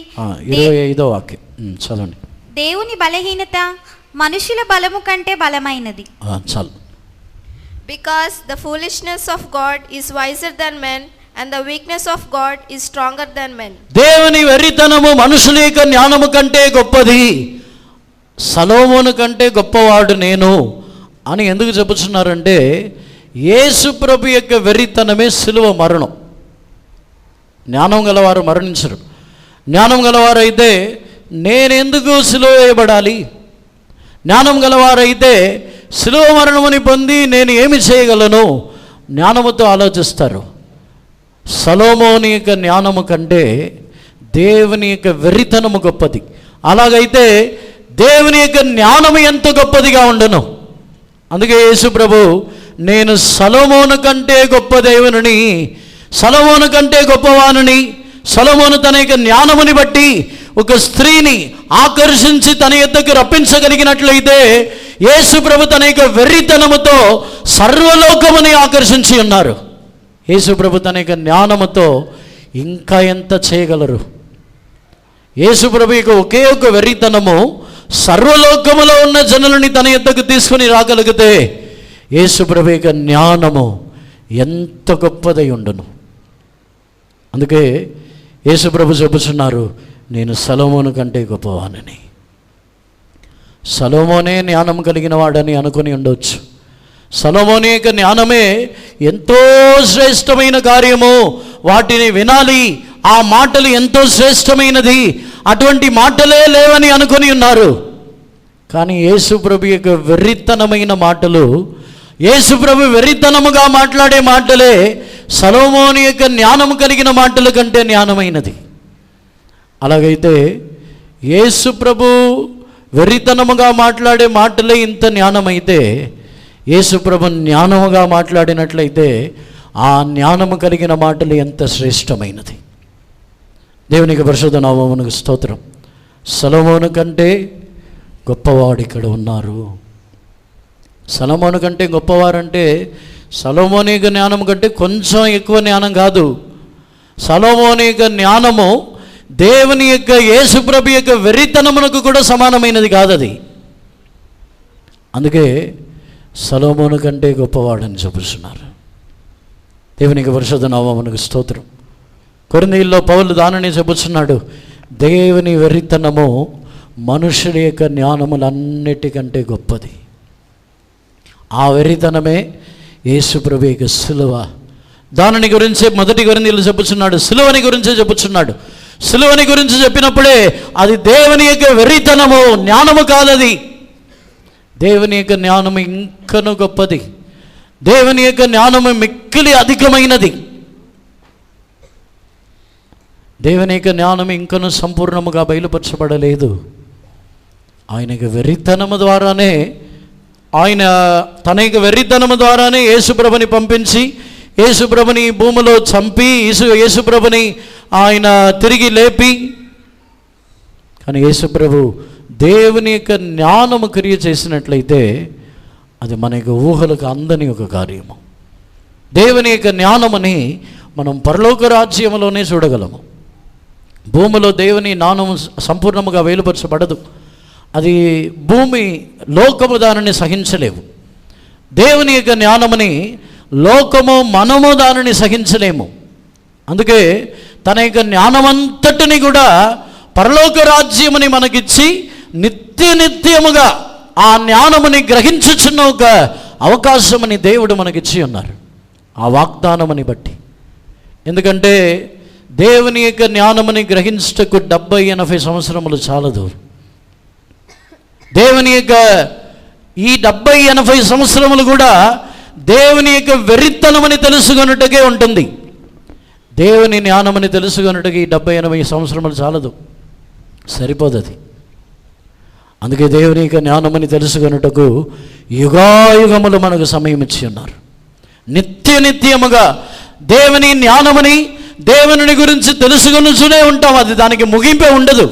25వ వాక్యం చదవండి. దేవుని బలహీనత మనుషుల బలము కంటే బలమైనది. చాలు. Because the foolishness of God is wiser than men, and the weakness of God is stronger than men. దేవుని వెర్రితనము మనుషుల యొక్క జ్ఞానము కంటే గొప్పది, సొలొమోను కంటే గొప్పవాడు నేను అని ఎందుకు చెప్పుచున్నారంటే, యేసు ప్రభు యొక్క వెర్రితనమే సిలువ మరణం. జ్ఞానం గలవారు మరణించరు. జ్ఞానం గలవారైతే నేనెందుకు సిలువ వేయబడాలి, జ్ఞానం గలవారైతే సిలువ మరణముని పొంది నేను ఏమి చేయగలను, జ్ఞానముతో ఆలోచిస్తారు. సొలొమోను యొక్క జ్ఞానము కంటే దేవుని యొక్క వెర్రితనము గొప్పది. అలాగైతే దేవుని యొక్క జ్ఞానము ఎంత గొప్పదిగా ఉండను. అందుకే యేసు ప్రభు, నేను సొలొమోను కంటే గొప్ప దేవుని, సొలొమోను కంటే గొప్పవానని, సొలొమోను తన యొక్క జ్ఞానముని బట్టి ఒక స్త్రీని ఆకర్షించి తన యొద్దకు రప్పించగలిగినట్లయితే యేసు ప్రభు తన యొక్క వెర్రితనముతో సర్వలోకముని ఆకర్షించి ఉన్నారు. యేసు ప్రభు తన యొక్క జ్ఞానముతో ఇంకా ఎంత చేయగలరు? యేసు ప్రభు యొక్క ఒకే ఒక వెర్రితనము సర్వలోకములో ఉన్న జనులని తన యొద్దకు తీసుకుని రాగలిగితే యేసు ప్రభు యొక్క జ్ఞానము ఎంత గొప్పదై ఉండును. అందుకే యేసు ప్రభు చెప్పుచున్నారు, నేను సొలొమోను కంటే గొప్పవానని. సొలొమోనే జ్ఞానం కలిగిన వాడని అనుకుని ఉండవచ్చు. సొలొమోను యొక్క జ్ఞానమే ఎంతో శ్రేష్టమైన కార్యము, వాటిని వినాలి, ఆ మాటలు ఎంతో శ్రేష్టమైనది, అటువంటి మాటలే లేవని అనుకుని ఉన్నారు. కానీ యేసు ప్రభు యొక్క వెర్రితనమైన మాటలు, యేసు ప్రభు వెర్రితనముగా మాట్లాడే మాటలే సొలొమోను యొక్క జ్ఞానము కలిగిన మాటల కంటే జ్ఞానమైనది. అలాగైతే యేసు ప్రభు వెర్రితనముగా మాట్లాడే మాటలే ఇంత జ్ఞానమైతే, యేసు ప్రభు జ్ఞానముగా మాట్లాడినట్లయితే ఆ జ్ఞానము కలిగిన మాటలు ఎంత శ్రేష్టమైనది. దేవునికి పరిశుద్ధ నామమునకు స్తోత్రం. సొలొమోను కంటే గొప్పవాడు ఇక్కడ ఉన్నారు. సొలొమోను కంటే గొప్పవారంటే సొలొమోను యొక్క జ్ఞానం కంటే కొంచెం ఎక్కువ జ్ఞానం కాదు. సొలొమోను యొక్క జ్ఞానము దేవుని యొక్క యేసు ప్రభు యొక్క వెర్రితనమునకు కూడా సమానమైనది కాదు అది. అందుకే సొలొమోను కంటే గొప్పవాడని చెప్పుతున్నారు. దేవునికి పరిశుద్ధ నామమునకు స్తోత్రం. కొరింథీయుల్లో పౌలు దానిని చెప్పుచున్నాడు, దేవుని వెర్రితనము మనుషుల యొక్క జ్ఞానములన్నిటికంటే గొప్పది. ఆ వెర్రితనమే యేసు ప్రభు యొక్క సిలువ. దానిని గురించే 1 కొరింథీయులు చెప్పుచున్నాడు, సిలువని గురించే చెప్పుచున్నాడు. సిలువని గురించి చెప్పినప్పుడే అది దేవుని యొక్క వెర్రితనము, జ్ఞానము కాదది. దేవుని యొక్క జ్ఞానము ఇంకను గొప్పది. దేవుని యొక్క జ్ఞానము మిక్కిలి అధికమైనది. దేవుని యొక్క జ్ఞానం ఇంకను సంపూర్ణముగా బయలుపరచబడలేదు. ఆయనకి వెర్రితనము ద్వారానే, ఆయన తన యొక్క వెర్రితనము ద్వారానే యేసుప్రభుని పంపించి, యేసుప్రభుని భూమిలో చంపి, యేసుప్రభుని ఆయన తిరిగి లేపి, కానీ యేసుప్రభు దేవుని యొక్క జ్ఞానము క్రియ చేసినట్లయితే అది మన యొక్క ఊహలకు అందని ఒక కార్యము. దేవుని యొక్క జ్ఞానమని మనం పరలోక రాజ్యంలోనే చూడగలము. భూమిలో దేవుని జ్ఞానము సంపూర్ణముగా వేలుపరచబడదు. అది భూమి, లోకము దానిని సహించలేవు. దేవుని యొక్క జ్ఞానమని లోకము, మనము దానిని సహించలేము. అందుకే తన యొక్క జ్ఞానమంతటిని కూడా పరలోక రాజ్యమని మనకిచ్చి నిత్యముగా ఆ జ్ఞానముని గ్రహించుచున్న ఒక అవకాశమని దేవుడు మనకిచ్చి ఉన్నారు, ఆ వాగ్దానమని బట్టి. ఎందుకంటే దేవుని యొక్క జ్ఞానముని గ్రహించుటకు 70-80 సంవత్సరములు చాలదు. దేవుని యొక్క ఈ 70-80 సంవత్సరములు కూడా దేవుని యొక్క వెర్రితనమని తెలుసుకొనుటకే ఉంటుంది. దేవుని జ్ఞానమని తెలుసుకొనుటకి ఈ 70-80 సంవత్సరములు చాలదు, సరిపోదది. అందుకే దేవుని యొక్క జ్ఞానమని తెలుసుకొనుటకు యుగాయుగములు మనకు సమయం ఇచ్చి ఉన్నారు. నిత్యముగా దేవుని జ్ఞానమని, దేవుని గురించి తెలుసుకొనుచునే ఉంటాం. అది దానికి ముగింపే ఉండదు.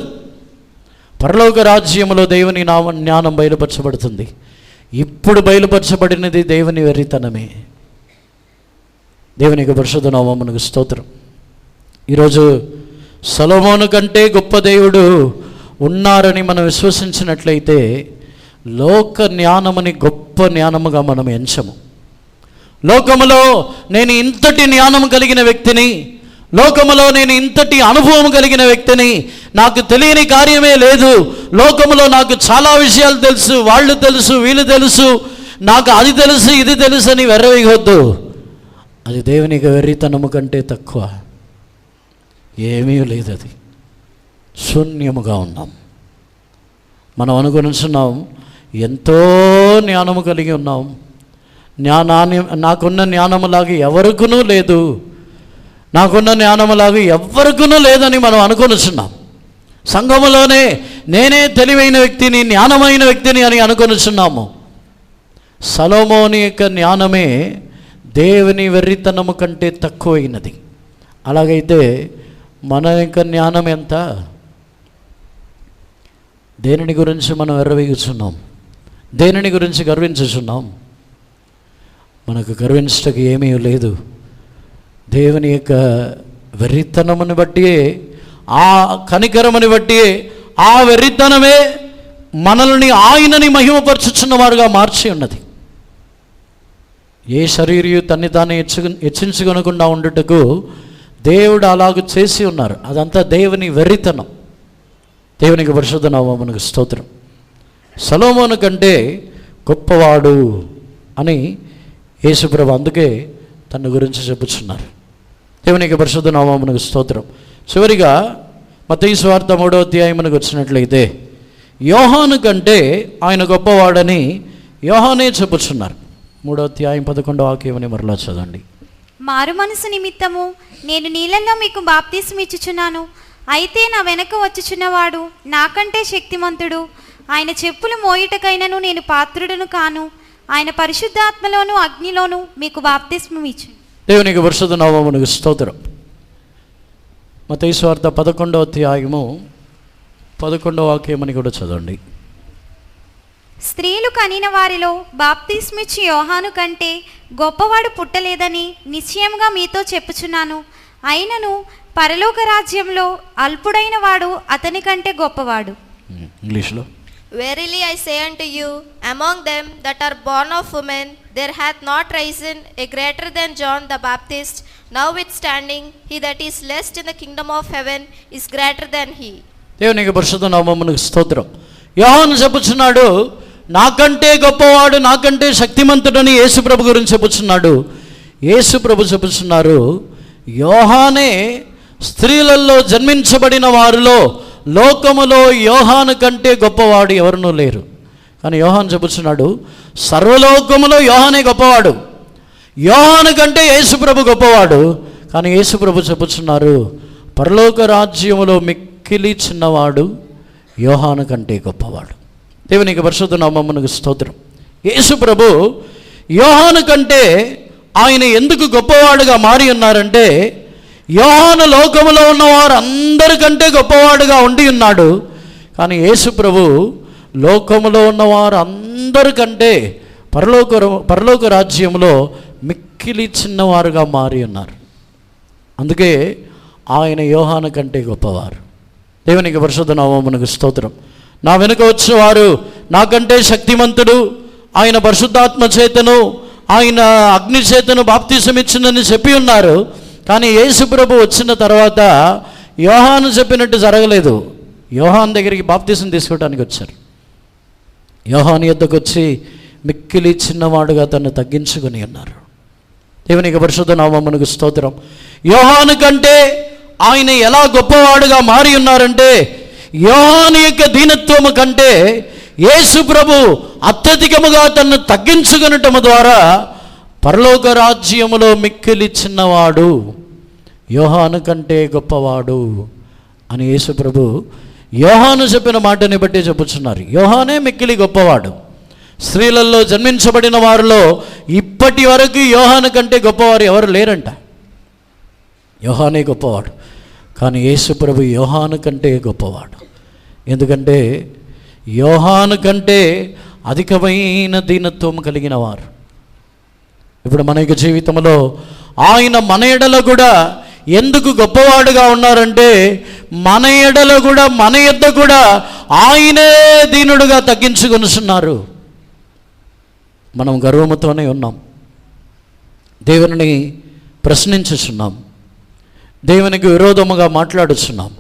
పరలోక రాజ్యములో దేవుని జ్ఞానం బయలుపరచబడుతుంది. ఇప్పుడు బయలుపరచబడినది దేవుని వెర్రితనమే. దేవుని యొక్క పరిశుద్ధ నామమునకు స్తోత్రం. ఈరోజు సొలొమోను కంటే గొప్ప దేవుడు ఉన్నారని మనం విశ్వసించినట్లయితే లోక జ్ఞానమని గొప్ప జ్ఞానముగా మనం ఎంచము. లోకములో నేను ఇంతటి జ్ఞానం కలిగిన వ్యక్తిని, లోకములో నేను ఇంతటి అనుభవం కలిగిన వ్యక్తిని, నాకు తెలియని కార్యమే లేదు, లోకములో నాకు చాలా విషయాలు తెలుసు, వాళ్ళు తెలుసు, వీళ్ళు తెలుసు, నాకు అది తెలుసు, ఇది తెలుసు అని వెర్రవేయవద్దు. అది దేవునికి వెర్రితనము కంటే తక్కువ ఏమీ లేదు. అది శూన్యముగా ఉన్నాం. మనం అనుకున్నాం ఎంతో జ్ఞానము కలిగి ఉన్నాం, నాకున్న జ్ఞానములాగా ఎవరికునూ లేదు, నాకున్న జ్ఞానములాగా ఎవరికునూ లేదని మనం అనుకొనిచున్నాం. సంఘములోనే నేనే తెలివైన వ్యక్తిని, జ్ఞానమైన వ్యక్తిని అని అనుకొనిచున్నాము. సొలొమోను యొక్క జ్ఞానమే దేవుని వెర్రితనము కంటే తక్కువైనది. అలాగైతే మన యొక్క జ్ఞానం ఎంత? దేనిని గురించి మనం ఎర్రవేగుచున్నాం? దేనిని గురించి గర్వించుచున్నాం? మనకు గర్వించటకు ఏమీ లేదు. దేవుని యొక్క వెర్రితనముని బట్టి, ఆ కనికరముని బట్టి, ఆ వెర్రితనమే మనల్ని ఆయనని మహిమపరచుచున్నవారుగా మార్చి ఉన్నది. ఏ శరీరయు తన్ని తాను హెచ్చించుకొనకుండా ఉండుటకు దేవుడు అలాగ చేసి ఉన్నారు. అదంతా దేవుని వెర్రితనం. దేవునికి పరిశుద్ధ నామమునకు స్తోత్రం. సొలొమోను కంటే గొప్పవాడు అని యేసుప్రభు అందుకే తన గురించి చెప్పుచున్నారు. దేవునికి పరిశుద్ధ నామమునకు స్తోత్రం. చివరిగా మత్తయి సువార్త 3వ అధ్యాయమునకు వచ్చినట్లయితే యోహాను కంటే ఆయన గొప్పవాడని యోహానే చెప్పుచున్నారు. 3వ అధ్యాయం 11వ వాక్యమని మరలా చదవండి. మారు మనసు నిమిత్తము నేను నీళ్ళల్లో మీకు బాప్తీసం ఇచ్చుచున్నాను, అయితే నా వెనక వచ్చుచున్నవాడు నాకంటే శక్తిమంతుడు, ఆయన చెప్పులు మోయుటకైనను నేను పాత్రుడను కాను, ఆయన పరిశుద్ధాత్మలోను అగ్నిలోను మీకు బాప్తిస్మం ఇచ్చు. దేవునికి పరిశుద్ధ నామమునకు స్తోత్రం. మత్తయి సువార్త 11వ అధ్యాయము 11వ వాక్యమని కూడా చదవండి. స్త్రీలు కనిన వారిలో బాప్తిస్మిచ్చి యోహాను కంటే గొప్పవాడు పుట్టలేదని నిశ్చయముగా మీతో చెప్పుచున్నాను. అయినను పరలోక రాజ్యంలో అల్పుడైన వాడు అతని కంటే గొప్పవాడు. ఇంగ్లీష్లో, Verily I say unto you, among them that are born of women, there hath not risen a greater than John the Baptist. Notwithstanding, he that is least in the kingdom of heaven is greater than he. దేవునికి పరిశుద్ధ నామమునకు స్తోత్రం. యోహాను చెప్పుచున్నాడు, నాకంటే గొప్పవాడు, నాకంటే శక్తిమంతుడని యేసుప్రభు గురించి చెప్పుచున్నాడు. యేసుప్రభు చెప్పుచున్నారు, యోహానే స్త్రీలలో జన్మించబడిన వారిలో లోకములో యోహాను కంటే గొప్పవాడు ఎవరునూ లేరు. కానీ యోహాను చెప్పుచున్నాడు, సర్వలోకములో యోహానే గొప్పవాడు, యోహాను కంటే యేసుప్రభు గొప్పవాడు. కానీ యేసుప్రభు చెప్పుచున్నారు, పరలోక రాజ్యములో మిక్కిలి చిన్నవాడు యోహాను కంటే గొప్పవాడు. దేవునికి పరిశుద్ధ నామమునకు స్తోత్రం. యేసుప్రభు యోహాను కంటే ఆయన ఎందుకు గొప్పవాడుగా మారి ఉన్నారంటే, యోహాను లోకములో ఉన్నవారు అందరికంటే గొప్పవాడుగా ఉండి ఉన్నాడు. కానీ యేసుప్రభు లోకములో ఉన్నవారు అందరికంటే పరలోక రాజ్యంలో మిక్కిలి చిన్నవారుగా మారి ఉన్నారు. అందుకే ఆయన యోహాను కంటే గొప్పవారు. దేవునికి పరిశుద్ధ నామమునకు స్తోత్రం. నా వెనుక వచ్చేవారు నాకంటే శక్తిమంతుడు, ఆయన పరిశుద్ధాత్మ చేతను ఆయన అగ్ని చేతను బాప్తిసం ఇచ్చిందని చెప్పి ఉన్నారు. కానీ యేసు ప్రభు వచ్చిన తర్వాత యోహాను చెప్పినట్టు జరగలేదు. యోహాను దగ్గరికి బాప్తిసం తీసుకోవడానికి వచ్చారు. యోహాను యొద్దకు వచ్చి మిక్కిలి చిన్నవాడుగా తను తగ్గించుకొని ఉన్నారు. దేవునికి పరిశుద్ధ నామమునకు స్తోత్రం. యోహాను కంటే ఆయన ఎలా గొప్పవాడుగా మారి ఉన్నారంటే, యోహాను యొక్క దీనత్వము కంటే యేసు ప్రభు అత్యధికముగా తన్ను తగ్గించుకొనటం ద్వారా పరలోక రాజ్యములో మిక్కిలి చిన్నవాడు, యోహాను కంటే గొప్పవాడు అని యేసు ప్రభు యోహాను చెప్పిన మాటని బట్టి చెప్పుచున్నారు. యోహానే మిక్కిలి గొప్పవాడు. స్త్రీలలో జన్మించబడిన వారిలో ఇప్పటి వరకు యోహాను కంటే గొప్పవారు ఎవరు లేరంట. యోహానే గొప్పవాడు. కానీ యేసు ప్రభు యోహాను కంటే గొప్పవాడు. ఎందుకంటే యోహాను కంటే అధికమైన దీనత్వం కలిగిన వారు. ఇప్పుడు మన యొక్క జీవితంలో ఆయన మన ఎడల కూడా ఎందుకు గొప్పవాడుగా ఉన్నారంటే, మన ఎడల కూడా మన యొద్ద కూడా ఆయనే దీనుడుగా తగ్గించుకొనుచున్నారు. మనం గర్వముతోనే ఉన్నాం, దేవుని ప్రశ్నించుచున్నాం, దేవునికి విరోధముగా మాట్లాడుచున్నాం,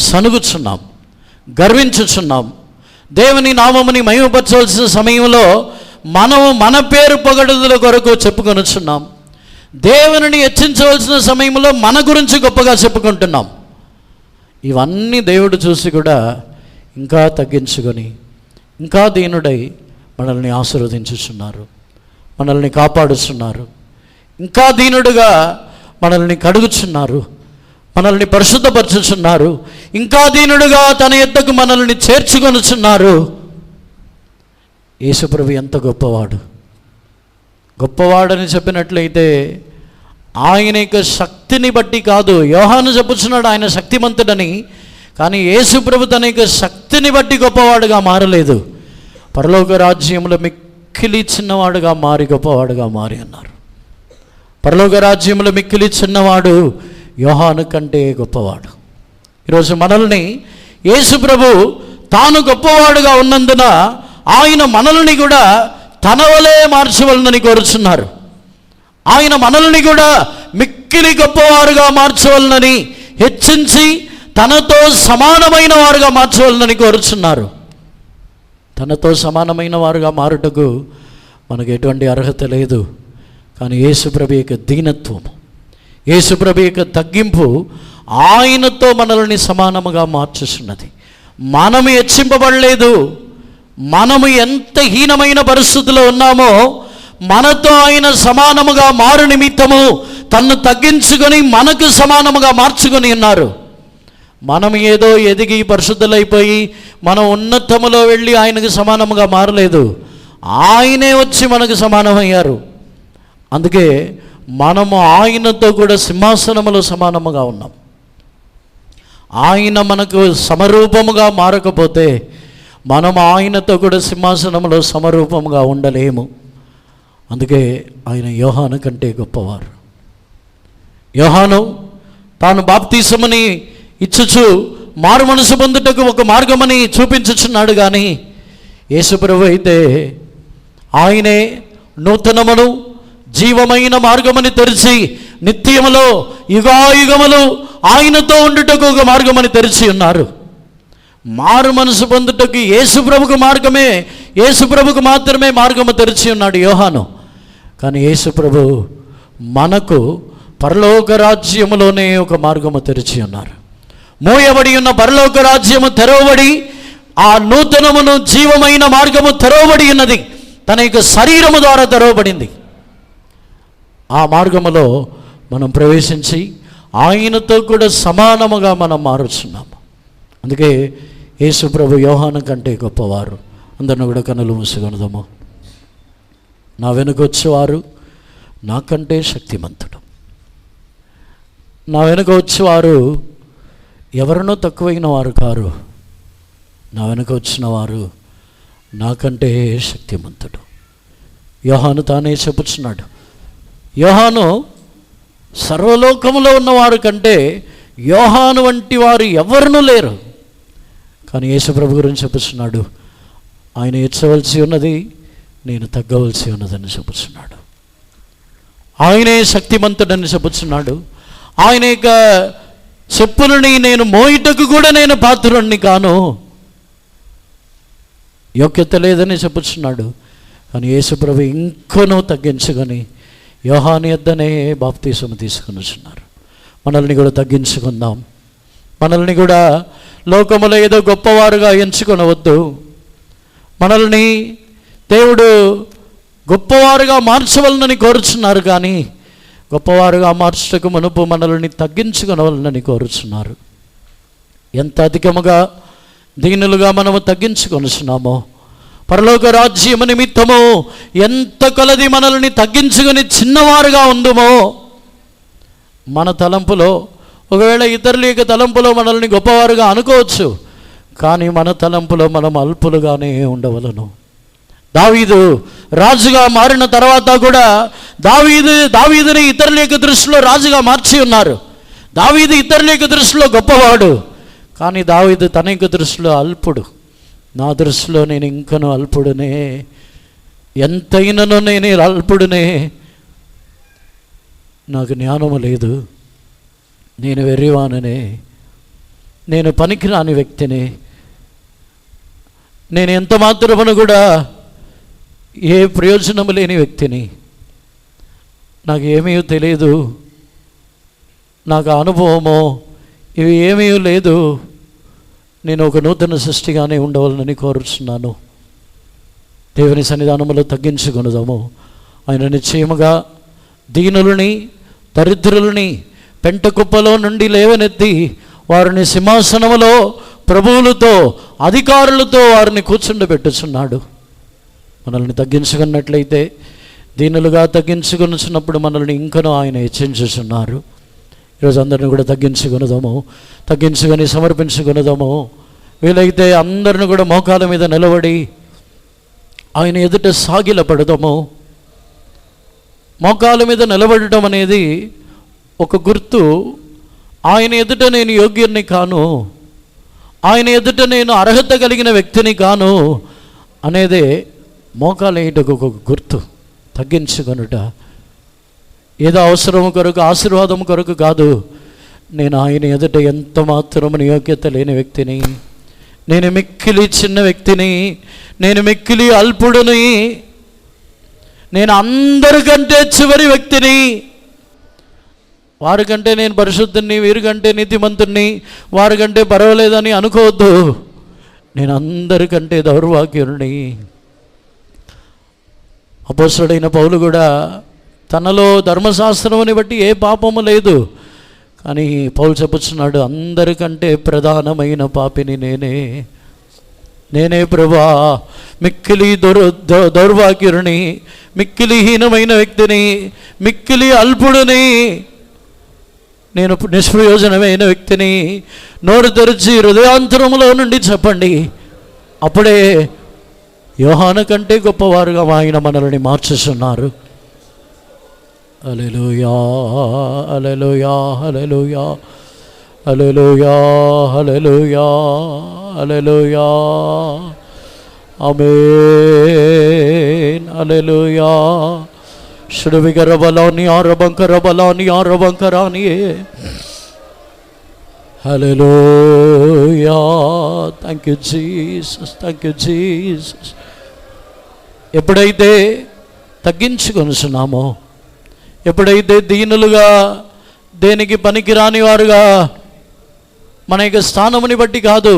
సనుగుచున్నాం, గర్వించుచున్నాం. దేవుని నామముని మహిమపరచవలసిన సమయంలో మనము మన పేరు పొగడుదల కొరకు చెప్పుకొనుచున్నాం. దేవుని హెచ్చించవలసిన సమయంలో మన గురించి గొప్పగా చెప్పుకుంటున్నాం. ఇవన్నీ దేవుడు చూసి కూడా ఇంకా తగ్గించుకొని ఇంకా దీనుడై మనల్ని ఆశీర్వదించుచున్నారు, మనల్ని కాపాడుచున్నారు, ఇంకా దీనుడుగా మనల్ని కడుగుచున్నారు, మనల్ని పరిశుద్ధపరచుచున్నారు, ఇంకా దీనుడుగా తన యొద్దకు మనల్ని చేర్చుకొనుచున్నారు. యేసుప్రభు ఎంత గొప్పవాడు. గొప్పవాడని చెప్పినట్లయితే ఆయన యొక్క శక్తిని బట్టి కాదు. యోహాను చెప్పుచున్నాడు ఆయన శక్తిమంతుడని, కానీ యేసుప్రభు తన యొక్క శక్తిని బట్టి గొప్పవాడుగా మారలేదు. పరలోక రాజ్యంలో మిక్కిలి చిన్నవాడుగా మారి గొప్పవాడుగా మారి అన్నారు. పరలోక రాజ్యంలో మిక్కిలి చిన్నవాడు యోహాను కంటే గొప్పవాడు. ఈరోజు మనల్ని యేసుప్రభు తాను గొప్పవాడుగా ఉన్నందున ఆయన మనల్ని కూడా తన వలే మార్చవలనని కోరుచున్నారు. ఆయన మనల్ని కూడా మిక్కిలి గొప్పవారుగా మార్చవలనని, హెచ్చించి తనతో సమానమైన వారుగా మార్చవలనని కోరుచున్నారు. తనతో సమానమైన వారుగా మారుటకు మనకు ఎటువంటి అర్హత లేదు. కానీ యేసుప్రభు యొక్క దీనత్వం, యేసుప్రభు యొక్క తగ్గింపు ఆయనతో మనల్ని సమానముగా మార్చుచున్నది. మనము హెచ్చింపబడలేదు. మనము ఎంత హీనమైన పరిస్థితిలో ఉన్నామో మనతో ఆయన సమానముగా మారు నిమిత్తము తన్ను తగ్గించుకొని మనకు సమానముగా మార్చుకొని ఉన్నారు. మనం ఏదో ఎదిగి పరిశుద్ధులైపోయి మనం ఉన్నతములో వెళ్ళి ఆయనకు సమానముగా మారలేదు. ఆయనే వచ్చి మనకు సమానమయ్యారు. అందుకే మనము ఆయనతో కూడా సింహాసనములో సమానముగా ఉన్నాం. ఆయన మనకు సమరూపముగా మారకపోతే మనం ఆయనతో కూడా సింహాసనంలో సమరూపముగా ఉండలేము. అందుకే ఆయన యోహాను కంటే గొప్పవారు. యోహాను తాను బాప్తిసమని ఇచ్చుచు మారు మనసు పొందుటకు ఒక మార్గమని చూపించుచున్నాడు. కానీ యేసుప్రభు అయితే ఆయనే నూతనమును జీవమైన మార్గమని తెరిచి నిత్యములో యుగాయుగములు ఆయనతో ఉండుటకు ఒక మార్గమని తెరిచి ఉన్నారు. మారు మనసు పొందుటకు యేసుప్రభుకు మార్గమే, యేసుప్రభుకు మాత్రమే మార్గము తెరిచి ఉన్నాడు యోహాను. కానీ యేసుప్రభు మనకు పరలోక రాజ్యములోనే ఒక మార్గము తెరిచి ఉన్నారు. మోయబడి ఉన్న పరలోక రాజ్యము తెరవబడి ఆ నూతనమును జీవమైన మార్గము తెరవబడి ఉన్నది. తన యొక్క శరీరము ద్వారా తెరవబడింది. ఆ మార్గములో మనం ప్రవేశించి ఆయనతో కూడా సమానముగా మనం మారుచున్నాము. అందుకే యేసుప్రభు యోహాను కంటే గొప్పవారు. అందరిని కూడా కన్నులు మూసుకొనుదాము. నా వెనుక వచ్చేవారు నాకంటే శక్తిమంతుడు. నా వెనుక వచ్చేవారు ఎవరినో తక్కువైన వారు కారు. నా వెనుక వచ్చిన వారు నాకంటే శక్తిమంతుడు. యోహాను తానే చెప్పుచున్నాడు, యోహాను సర్వలోకములో ఉన్నవారు కంటే యోహాను వంటి వారు ఎవరునూ లేరు. కానీ యేసుప్రభు గురించి చెప్పుచున్నాడు, ఆయన ఎచ్చవలసి ఉన్నది, నేను తగ్గవలసి ఉన్నదని చెప్పుచున్నాడు. ఆయనే శక్తిమంతుడని చెప్పుచున్నాడు. ఆయన యొక్క చెప్పులని నేను మోయుటకు కూడా నేను పాత్రుడిని కాను, యోగ్యత లేదని చెప్పుచున్నాడు. కానీ యేసుప్రభు ఇంకనూ తగ్గించుకొని యోహాను యొద్దనే బాప్తీసము తీసుకుని వచ్చినారు. మనల్ని కూడా తగ్గించుకుందాం. మనల్ని కూడా లోకములో ఏదో గొప్పవారుగా ఎంచుకొనవద్దు. మనల్ని దేవుడు గొప్పవారుగా మార్చవలనని కోరుచున్నారు, కానీ గొప్పవారుగా మార్చటకు మునుపు మనల్ని తగ్గించుకొనవలనని కోరుచున్నారు. ఎంత అధికముగా దీనులుగా మనము తగ్గించుకొనుచున్నామో, పరలోక రాజ్యము నిమిత్తము ఎంత కొలది మనల్ని తగ్గించుకొని చిన్నవారుగా ఉందుమో, మన తలంపులో ఒకవేళ ఇతరుల యొక్క తలంపులో మనల్ని గొప్పవారుగా అనుకోవచ్చు, కానీ మన తలంపులో మనం అల్పులుగానే ఉండవలను. దావీదు రాజుగా మారిన తర్వాత కూడా దావీదుని ఇతరుల యొక్క దృష్టిలో రాజుగా మార్చి ఉన్నారు. దావీదు ఇతరుల యొక్క దృష్టిలో గొప్పవాడు, కానీ దావీదు తన యొక్క దృష్టిలో అల్పుడు. నా దృష్టిలో నేను ఇంకనూ అల్పుడునే, ఎంతైనను నేను అల్పుడునే, నాకు జ్ఞానము లేదు, నేను వెర్రివాననే, నేను పనికిరాని వ్యక్తిని, నేను ఎంత మాత్రమును కూడా ఏ ప్రయోజనము లేని వ్యక్తిని, నాకు ఏమీ తెలియదు, నాకు అనుభవమో ఇవి ఏమీ లేదు, నేను ఒక నూతన సృష్టిగానే ఉండవాలని కోరుచున్నాను. దేవుని సన్నిధానములో తగ్గించుకొనుదాము. ఆయన నిశ్చయముగా దీనులని దరిద్రులని పెంట కుప్పలో నుండి లేవనెత్తి వారిని సింహాసనములో ప్రభువులతో అధికారులతో వారిని కూర్చుండబెట్టుచున్నాడు. మనల్ని తగ్గించుకున్నట్లయితే, దీనులుగా తగ్గించుకొనుచున్నప్పుడు మనల్ని ఇంకనూ ఆయన హెచ్చించుచున్నారు. ఈరోజు అందరిని కూడా తగ్గించుకొనుదాము, తగ్గించుకొని సమర్పించుకొనుదాము. వీలైతే అందరిని కూడా మోకాల మీద నిలబడి ఆయన ఎదుట సాగిలపడదాము. మోకాల మీద నిలబడటం అనేది ఒక గుర్తు. ఆయన ఎదుట నేను యోగ్యుని కాను, ఆయన ఎదుట నేను అర్హత కలిగిన వ్యక్తిని కాను అనేదే మోకాలు వేయటకు ఒక గుర్తు. తగ్గించుకొనుట ఏదో అవసరం కొరకు ఆశీర్వాదం కొరకు కాదు. నేను ఆయన ఎదుట ఎంత మాత్రము యోగ్యత లేని వ్యక్తిని, నేను మిక్కిలి చిన్న వ్యక్తిని, నేను మిక్కిలి అల్పుడుని, నేను అందరికంటే చివరి వ్యక్తిని, వారికంటే నేను పరిశుద్ధుని, వీరికంటే నీతిమంతుణ్ణి, వారికంటే పర్వాలేదని అనుకోవద్దు. నేను అందరికంటే దౌర్భాగ్యుని. అపోస్తలుడైన పౌలు కూడా తనలో ధర్మశాస్త్రముని బట్టి ఏ పాపము లేదు, కానీ పౌలు చెప్పుచున్నాడు, అందరికంటే ప్రధానమైన పాపిని నేనే ప్రభువా, మిక్కిలి దౌర్భాగ్యుని, మిక్కిలి హీనమైన వ్యక్తిని, మిక్కిలి అల్పుడిని, నేను నిష్ప్రయోజనమైన వ్యక్తిని. నోరు తెరిచి హృదయాంతరములో నుండి చెప్పండి. అప్పుడే యోహాను కంటే గొప్పవారుగా ఆయన మనల్ని మార్చుచున్నారు. Hallelujah, hallelujah, hallelujah, hallelujah, hallelujah, hallelujah, amen, hallelujah. శుడవిగరబలాని ఆరబంకరబలాని ఆరబంకరాని, hallelujah. Thank you Jesus, thank you Jesus. ఎప్పుడైతే తగ్గించుకొనుచున్నామో, ఎప్పుడైతే దీనులుగా దేనికి పనికిరాని వారుగా, మన యొక్క స్థానముని బట్టి కాదు,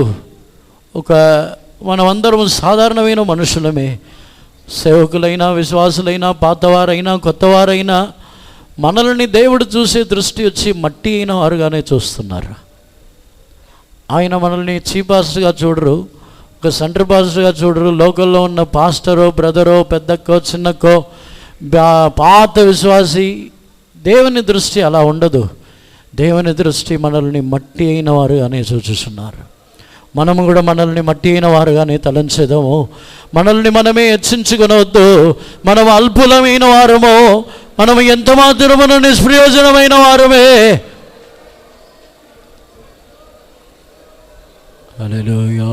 మనమందరం సాధారణమైన మనుషులమే, సేవకులైనా విశ్వాసులైనా పాతవారైనా కొత్తవారైనా, మనల్ని దేవుడు చూసే దృష్టి వచ్చి మట్టి అయిన వారుగానే చూస్తున్నారు. ఆయన మనల్ని చీఫ్ పాస్టర్గా చూడరు, ఒక సెంటర్ పాస్టర్గా చూడరు. లోకల్లో ఉన్న పాస్టరో బ్రదరో పెద్దక్కో చిన్నక్కో పాత విశ్వాసి, దేవుని దృష్టి అలా ఉండదు. దేవుని దృష్టి మనల్ని మట్టి అయిన వారుగానే చూచుతున్నారు. మనము కూడా మనల్ని మట్టి అయిన వారుగానే తలంచేదాము. మనల్ని మనమే హెచ్చించుకొనవద్దు. మనం అల్పులమైన వారము, మనం ఎంత మాత్రమున నిష్ప్రయోజనమైన వారమే. హల్లెలూయా,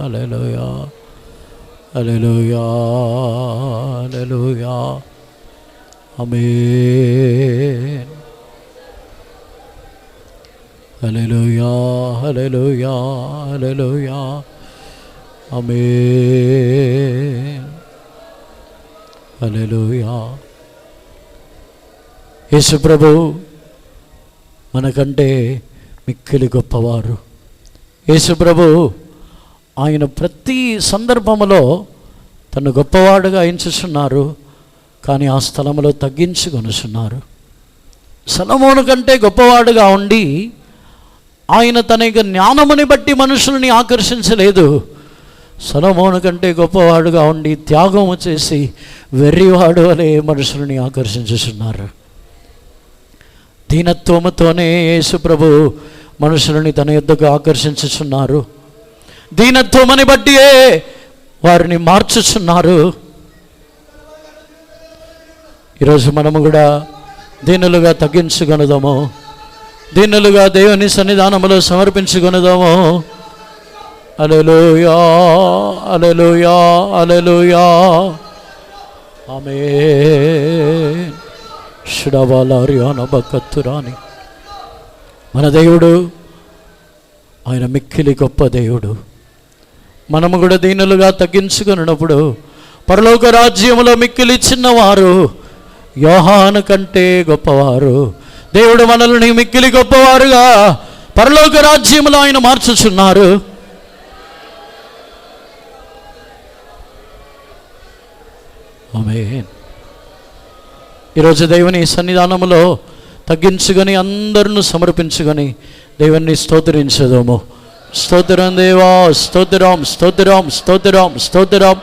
హల్లెలూయా, హల్లెలూయా, హల్లెలూయా. ఆమేన్. హల్లెలూయా, హల్లెలూయా, హల్లెలూయా. ఆమేన్. హల్లెలూయా. యేసు ప్రభు మనకంటే మిక్కిలి గొప్పవారు. యేసు ప్రభు ఆయన ప్రతి సందర్భములో తను గొప్పవాడుగా ఎంచుచున్నారు, కానీ ఆ స్థలంలో తగ్గించుకొనుచున్నారు. సొలొమోను కంటే గొప్పవాడుగా ఉండి ఆయన తన యొక్క జ్ఞానముని బట్టి మనుషుల్ని ఆకర్షించలేదు. సొలొమోను కంటే గొప్పవాడుగా ఉండి త్యాగము చేసి వెర్రివాడు వలె మనుషుల్ని ఆకర్షించుచున్నారు. దీనత్వముతోనే యేసు ప్రభు మనుషులని తన యొద్దకు ఆకర్షించుచున్నారు. దీనత్వమని బట్టియే వారిని మార్చుచున్నారు. ఈరోజు మనము కూడా దీనులుగా తగ్గించుకొనుదాము, దీనులుగా దేవుని సన్నిధానములో సమర్పించుకొనుదాము. హల్లెలూయా, హల్లెలూయా, హల్లెలూయా. ఆమేన్. షుడవాలారియాన బకత్తురాని. మన దేవుడు ఆయన మిక్కిలి గొప్ప దేవుడు. మనము కూడా దీనులుగా తగ్గించుకున్నప్పుడు పరలోక రాజ్యములో మిక్కిలి చిన్నవారు, యోహాను కంటే గొప్పవారు. దేవుడు మనల్ని మిక్కిలి గొప్పవారుగా పరలోక రాజ్యములో ఆయన మార్చుచున్నారు. ఆమేన్. ఈరోజు దేవుని సన్నిధానములో తగ్గించుకొని అందరిని సమర్పించుకొని దేవుణ్ణి స్తోత్రించదము. స్తోత్రం దేవా, స్తోత్రం, స్తోత్రం, స్తోత్రం, స్తోత్రం.